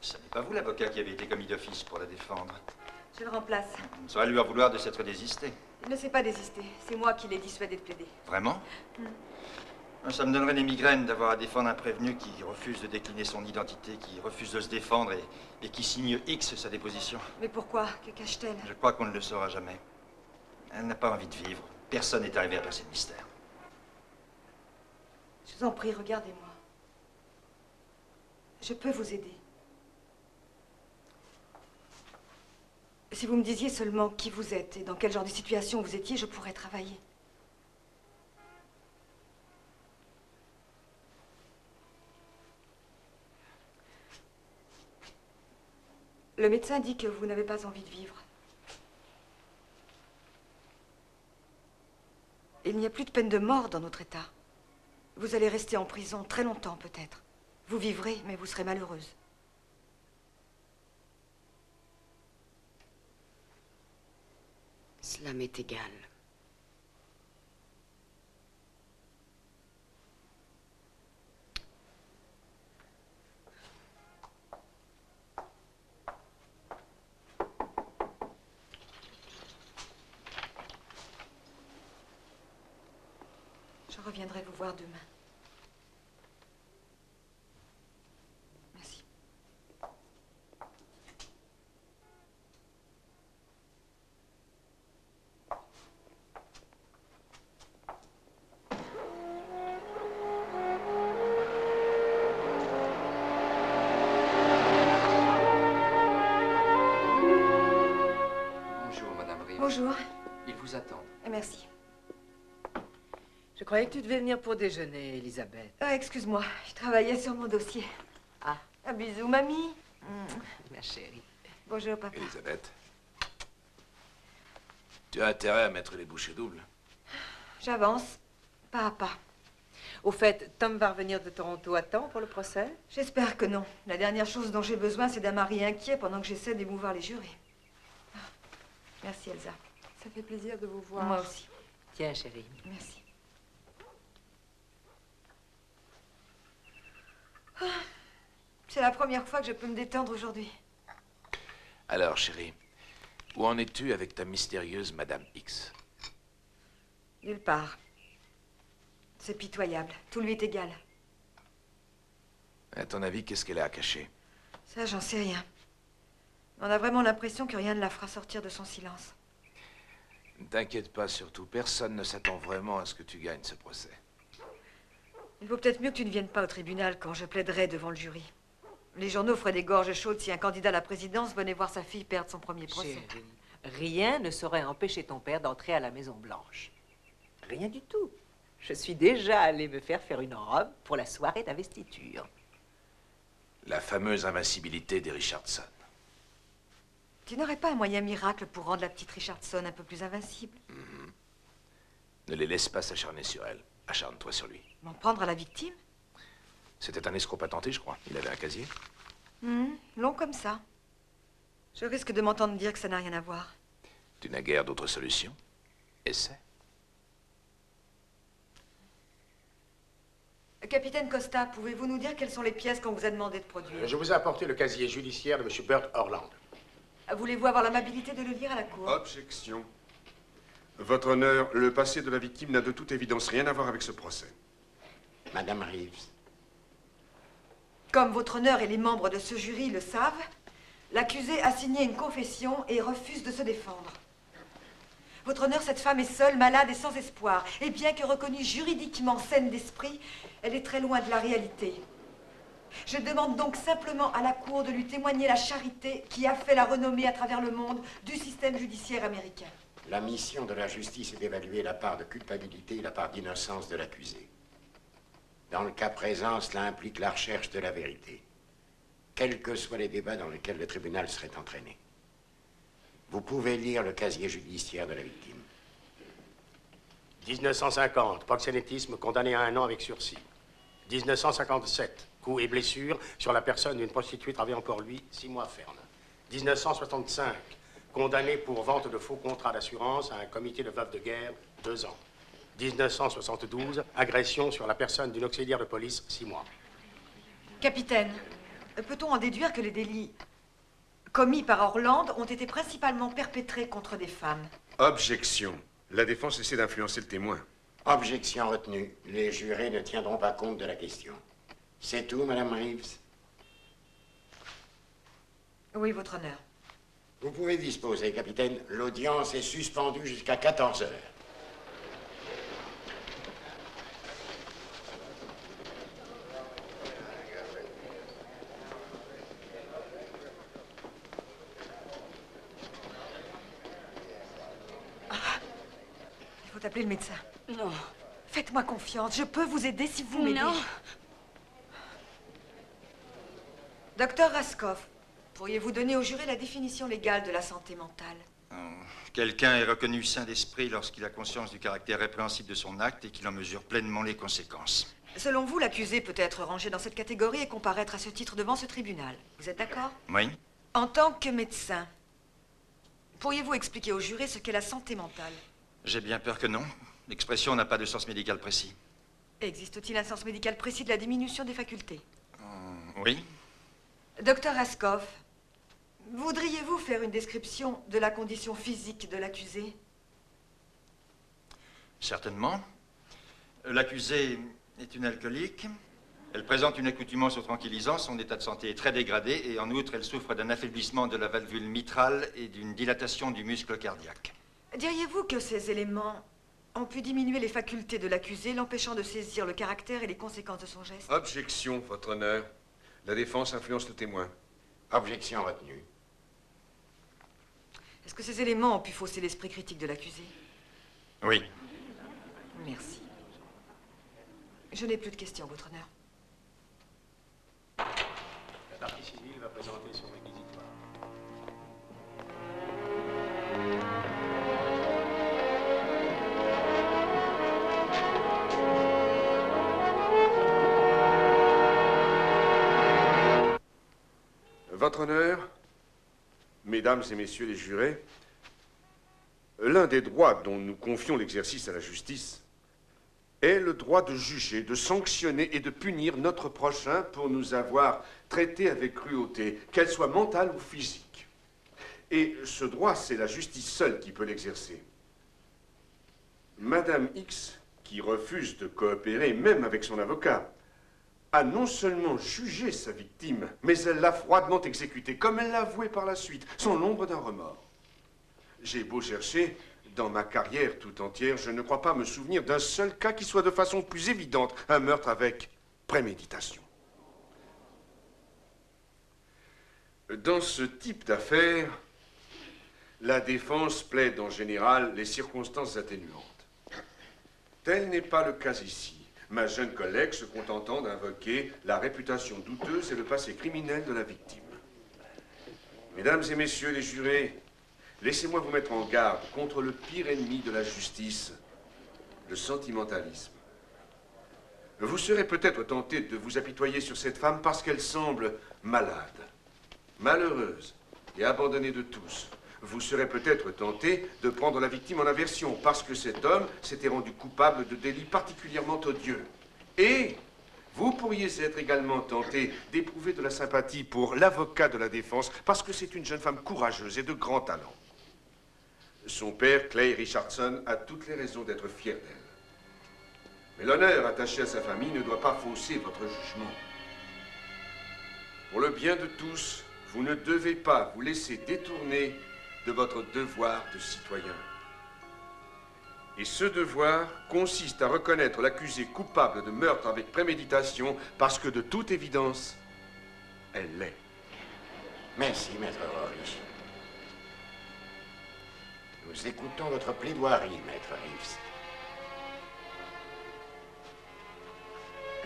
S18: Ce n'est pas vous l'avocat qui avez été commis d'office pour la défendre.
S11: Je le remplace.
S18: On ne saurait lui en vouloir de s'être désisté.
S11: Il ne s'est pas désisté. C'est moi qui l'ai dissuadé de plaider.
S18: Vraiment? Ça me donnerait des migraines d'avoir à défendre un prévenu qui refuse de décliner son identité, qui refuse de se défendre et qui signe X sa déposition.
S11: Mais pourquoi? Que cache-t-elle?
S18: Je crois qu'on ne le saura jamais. Elle n'a pas envie de vivre. Personne n'est arrivé à percer le mystère.
S11: Je vous en prie, regardez-moi. Je peux vous aider. Si vous me disiez seulement qui vous êtes et dans quel genre de situation vous étiez, je pourrais travailler. Le médecin dit que vous n'avez pas envie de vivre. Il n'y a plus de peine de mort dans notre État. Vous allez rester en prison très longtemps, peut-être. Vous vivrez, mais vous serez malheureuse.
S1: Cela m'est égal.
S11: Je reviendrai vous voir demain. Merci. Bonjour.
S14: Ils vous attendent.
S11: Merci.
S4: Je croyais que tu devais venir pour déjeuner, Elisabeth.
S11: Excuse-moi, je travaillais sur mon dossier.
S4: Ah.
S11: Un bisou, mamie.
S4: Ma chérie.
S11: Bonjour, papa.
S3: Elisabeth, tu as intérêt à mettre les bouchées doubles.
S11: J'avance, pas à pas.
S4: Au fait, Tom va revenir de Toronto à temps pour le procès?
S11: J'espère que non. La dernière chose dont j'ai besoin, c'est d'un mari inquiet pendant que j'essaie d'émouvoir les jurés. Merci, Elsa.
S15: Ça fait plaisir de vous voir.
S11: Moi aussi.
S4: Tiens, chérie.
S11: Merci. C'est la première fois que je peux me détendre aujourd'hui.
S3: Alors, chérie, où en es-tu avec ta mystérieuse Madame X?
S11: Nulle part. C'est pitoyable. Tout lui est égal.
S3: À ton avis, qu'est-ce qu'elle a à cacher?
S11: Ça, j'en sais rien. On a vraiment l'impression que rien ne la fera sortir de son silence.
S3: Ne t'inquiète pas, surtout. Personne ne s'attend vraiment à ce que tu gagnes ce procès.
S11: Il vaut peut-être mieux que tu ne viennes pas au tribunal quand je plaiderai devant le jury. Les journaux feraient des gorges chaudes si un candidat à la présidence venait voir sa fille perdre son premier procès.
S4: Chérie, rien ne saurait empêcher ton père d'entrer à la Maison-Blanche. Rien du tout. Je suis déjà allée me faire une robe pour la soirée d'investiture.
S3: La fameuse invincibilité des Richardson.
S11: Tu n'aurais pas un moyen miracle pour rendre la petite Richardson un peu plus invincible?
S3: Ne les laisse pas s'acharner sur elle. Acharne-toi sur lui.
S11: M'en prendre à la victime?
S3: C'était un escroc patenté, je crois. Il avait un casier.
S11: Long comme ça. Je risque de m'entendre dire que ça n'a rien à voir.
S3: Tu n'as guère d'autre solution. Essaie.
S11: Capitaine Costa, pouvez-vous nous dire quelles sont les pièces qu'on vous a demandé de produire?
S8: Je vous ai apporté le casier judiciaire de M. Burt Orland.
S11: Voulez-vous avoir l'amabilité de le lire à la cour?
S19: Objection. Votre honneur, le passé de la victime n'a de toute évidence rien à voir avec ce procès.
S7: Madame Reeves.
S11: Comme votre honneur et les membres de ce jury le savent, l'accusé a signé une confession et refuse de se défendre. Votre honneur, cette femme est seule, malade et sans espoir. Et bien que reconnue juridiquement saine d'esprit, elle est très loin de la réalité. Je demande donc simplement à la Cour de lui témoigner la charité qui a fait la renommée à travers le monde du système judiciaire américain.
S22: La mission de la justice est d'évaluer la part de culpabilité et la part d'innocence de l'accusé. Dans le cas présent, cela implique la recherche de la vérité, quels que soient les débats dans lesquels le tribunal serait entraîné. Vous pouvez lire le casier judiciaire de la victime.
S8: 1950, proxénétisme condamné à 1 an avec sursis. 1957, coups et blessures sur la personne d'une prostituée travaillant pour lui, 6 mois ferme. 1965, condamné pour vente de faux contrats d'assurance à un comité de veuves de guerre, 2 ans. 1972, agression sur la personne d'une auxiliaire de police, 6 mois.
S11: Capitaine, peut-on en déduire que les délits commis par Orland ont été principalement perpétrés contre des femmes?
S19: Objection. La défense essaie d'influencer le témoin.
S22: Objection retenue. Les jurés ne tiendront pas compte de la question. C'est tout, Madame Reeves?
S11: Oui, votre honneur.
S22: Vous pouvez disposer, capitaine. L'audience est suspendue jusqu'à 14 heures.
S11: Il faut appeler le médecin.
S1: Non.
S11: Faites-moi confiance, je peux vous aider si vous m'aidez.
S1: Non.
S11: Docteur Raskoff, pourriez-vous donner au juré la définition légale de la santé mentale?
S18: Quelqu'un est reconnu sain d'esprit lorsqu'il a conscience du caractère répréhensible de son acte et qu'il en mesure pleinement les conséquences.
S11: Selon vous, l'accusé peut être rangé dans cette catégorie et comparaître à ce titre devant ce tribunal. Vous êtes d'accord?
S18: Oui.
S11: En tant que médecin, pourriez-vous expliquer au juré ce qu'est la santé mentale?
S18: J'ai bien peur que non. L'expression n'a pas de sens médical précis.
S11: Existe-t-il un sens médical précis de la diminution des facultés?
S18: Oui.
S11: Docteur Raskoff, voudriez-vous faire une description de la condition physique de l'accusé?
S18: Certainement. L'accusée est une alcoolique. Elle présente une accoutumance aux tranquillisants. Son état de santé est très dégradé et en outre, elle souffre d'un affaiblissement de la valvule mitrale et d'une dilatation du muscle cardiaque.
S11: Diriez-vous que ces éléments ont pu diminuer les facultés de l'accusé, l'empêchant de saisir le caractère et les conséquences de son geste?
S19: Objection, votre honneur. La défense influence le témoin.
S22: Objection retenue.
S11: Est-ce que ces éléments ont pu fausser l'esprit critique de l'accusé?
S18: Oui.
S11: Merci. Je n'ai plus de questions, Votre Honneur.
S8: La partie civile va présenter son réquisitoire.
S19: Votre Honneur, Mesdames et Messieurs les jurés, l'un des droits dont nous confions l'exercice à la justice est le droit de juger, de sanctionner et de punir notre prochain pour nous avoir traités avec cruauté, qu'elle soit mentale ou physique. Et ce droit, c'est la justice seule qui peut l'exercer. Madame X, qui refuse de coopérer même avec son avocat, a non seulement jugé sa victime, mais elle l'a froidement exécutée, comme elle l'a avoué par la suite, sans l'ombre d'un remords. J'ai beau chercher, dans ma carrière tout entière, je ne crois pas me souvenir d'un seul cas qui soit de façon plus évidente un meurtre avec préméditation. Dans ce type d'affaires, la défense plaide en général les circonstances atténuantes. Tel n'est pas le cas ici. Ma jeune collègue se contentant d'invoquer la réputation douteuse et le passé criminel de la victime. Mesdames et messieurs les jurés, laissez-moi vous mettre en garde contre le pire ennemi de la justice, le sentimentalisme. Vous serez peut-être tenté de vous apitoyer sur cette femme parce qu'elle semble malade, malheureuse et abandonnée de tous. Vous serez peut-être tenté de prendre la victime en aversion parce que cet homme s'était rendu coupable de délits particulièrement odieux. Et vous pourriez être également tenté d'éprouver de la sympathie pour l'avocat de la défense parce que c'est une jeune femme courageuse et de grand talent. Son père, Clay Richardson, a toutes les raisons d'être fier d'elle. Mais l'honneur attaché à sa famille ne doit pas fausser votre jugement. Pour le bien de tous, vous ne devez pas vous laisser détourner de votre devoir de citoyen. Et ce devoir consiste à reconnaître l'accusé coupable de meurtre avec préméditation parce que de toute évidence, elle l'est.
S22: Merci, maître Rorich. Nous écoutons votre plaidoirie, maître Reeves.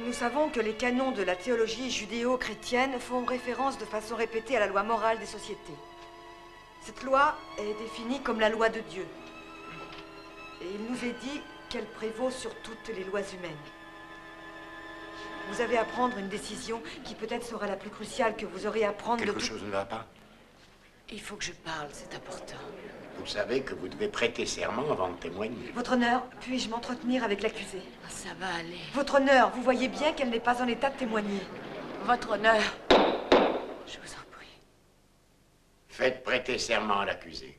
S11: Nous savons que les canons de la théologie judéo-chrétienne font référence de façon répétée à la loi morale des sociétés. Cette loi est définie comme la loi de Dieu. Et il nous est dit qu'elle prévaut sur toutes les lois humaines. Vous avez à prendre une décision qui peut-être sera la plus cruciale que vous aurez à prendre.
S22: Quelque chose ne va pas?
S1: Il faut que je parle, c'est important.
S22: Vous savez que vous devez prêter serment avant de témoigner.
S11: Votre honneur, puis-je m'entretenir avec l'accusée?
S1: Ça va aller.
S11: Votre honneur, vous voyez bien qu'elle n'est pas en état de témoigner.
S1: Votre honneur, je vous en prie.
S22: Faites prêter serment à l'accusé.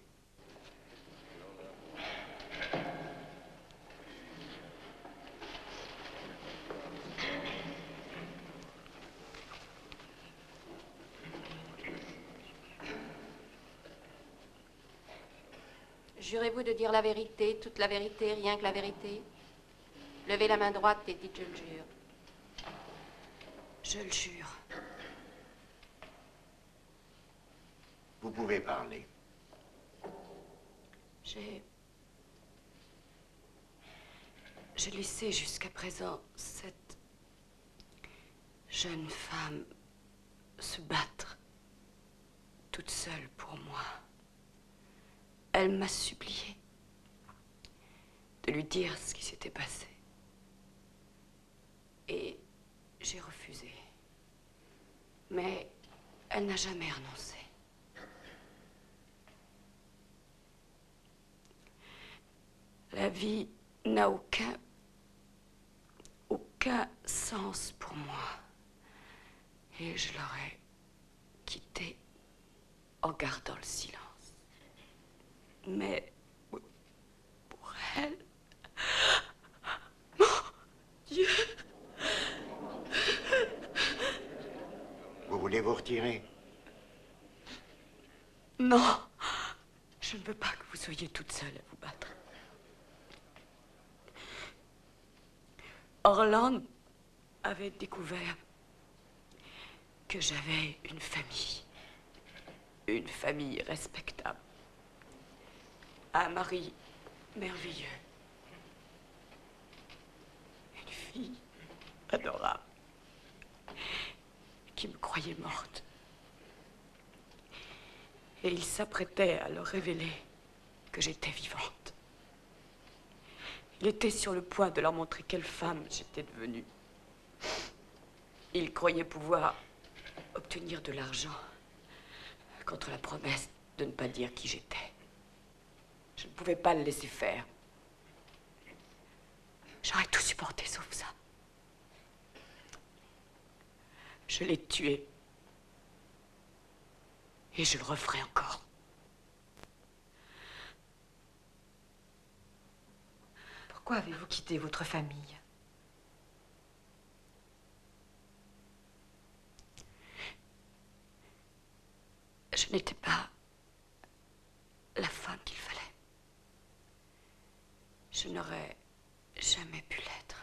S10: Jurez-vous de dire la vérité, toute la vérité, rien que la vérité? Levez la main droite et dites « je le jure ».
S1: Je le jure.
S22: Vous pouvez parler.
S1: J'ai laissé jusqu'à présent cette jeune femme se battre toute seule pour moi. Elle m'a supplié de lui dire ce qui s'était passé. Et j'ai refusé. Mais elle n'a jamais renoncé. La vie n'a aucun sens pour moi. Et je l'aurais quittée en gardant le silence. Mais pour elle, mon Dieu.
S22: Vous voulez vous retirer?
S1: Non, je ne veux pas que vous soyez toute seule à vous battre. Orlando avait découvert que j'avais une famille respectable. a un mari merveilleux. Une fille adorable qui me croyait morte. Et il s'apprêtait à leur révéler que j'étais vivante. Il était sur le point de leur montrer quelle femme j'étais devenue. Il croyait pouvoir obtenir de l'argent contre la promesse de ne pas dire qui j'étais. Je ne pouvais pas le laisser faire. J'aurais tout supporté sauf ça. Je l'ai tué. Et je le referai encore.
S11: Pourquoi avez-vous quitté votre famille?
S1: Je n'étais pas la femme qu'il fallait. Je n'aurais jamais pu l'être.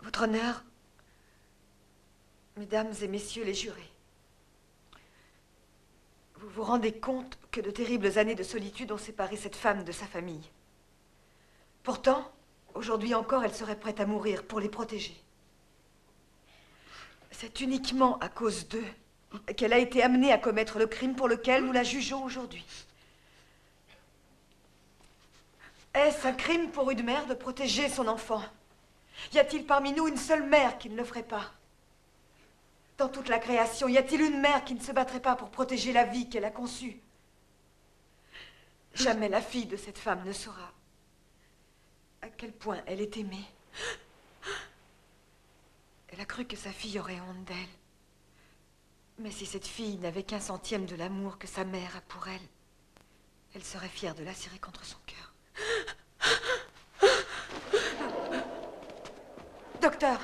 S11: Votre honneur, mesdames et messieurs les jurés, vous vous rendez compte que de terribles années de solitude ont séparé cette femme de sa famille. Pourtant, aujourd'hui encore, elle serait prête à mourir pour les protéger. C'est uniquement à cause d'eux qu'elle a été amenée à commettre le crime pour lequel nous la jugeons aujourd'hui. Est-ce un crime pour une mère de protéger son enfant? Y a-t-il parmi nous une seule mère qui ne le ferait pas? Dans toute la création, y a-t-il une mère qui ne se battrait pas pour protéger la vie qu'elle a conçue? Jamais la fille de cette femme ne saura à quel point elle est aimée. Elle a cru que sa fille aurait honte d'elle. Mais si cette fille n'avait qu'un centième de l'amour que sa mère a pour elle, elle serait fière de la serrer contre son cœur. Docteur!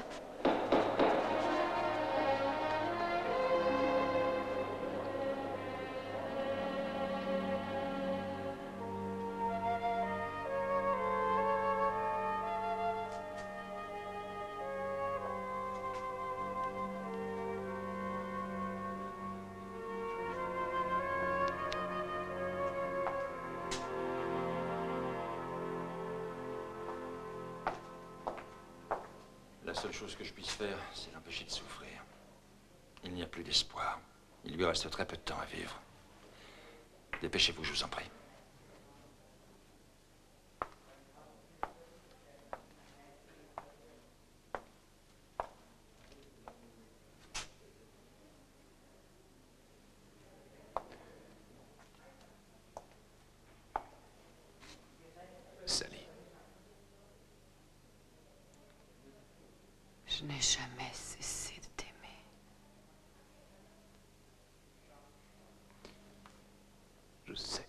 S18: La seule chose que je puisse faire, c'est l'empêcher de souffrir. Il n'y a plus d'espoir. Il lui reste très peu de temps à vivre. Dépêchez-vous, je vous en prie. Sally.
S1: Je n'ai jamais cessé de t'aimer.
S3: Je sais.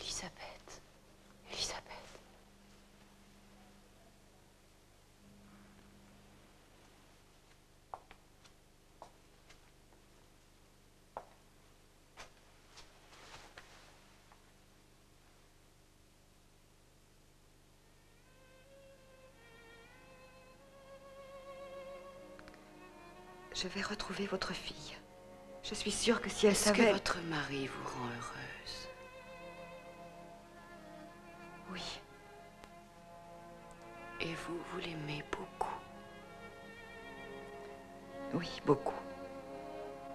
S1: Elisabeth. Elisabeth.
S11: Je vais retrouver votre fille. Je suis sûre que si elle
S1: Est-ce
S11: savait...
S1: que votre mari vous rend heureuse?
S11: Oui.
S1: Et vous l'aimez beaucoup?
S11: Oui, beaucoup.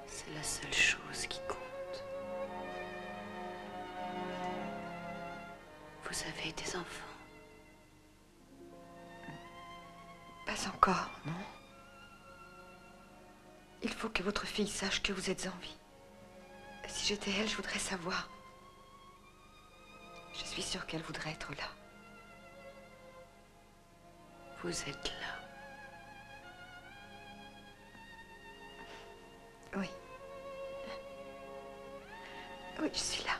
S1: C'est la seule chose qui compte. Vous avez des enfants?
S11: Pas encore, non? Il faut que votre fille sache que vous êtes en vie. Si j'étais elle, je voudrais savoir. Je suis sûre qu'elle voudrait être là.
S1: Vous êtes là.
S11: Oui. Oui, je suis là.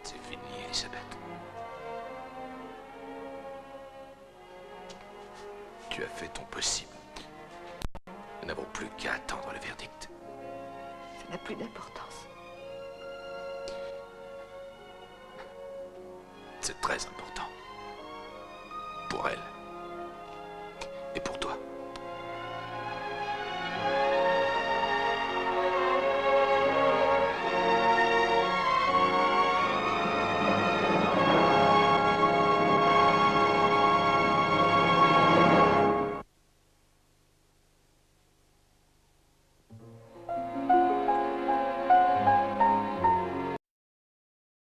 S3: C'est fini, Elisabeth. Tu as fait ton possible. Nous n'avons plus qu'à attendre le verdict.
S11: Ça n'a plus d'importance.
S3: C'est très important. Pour elle.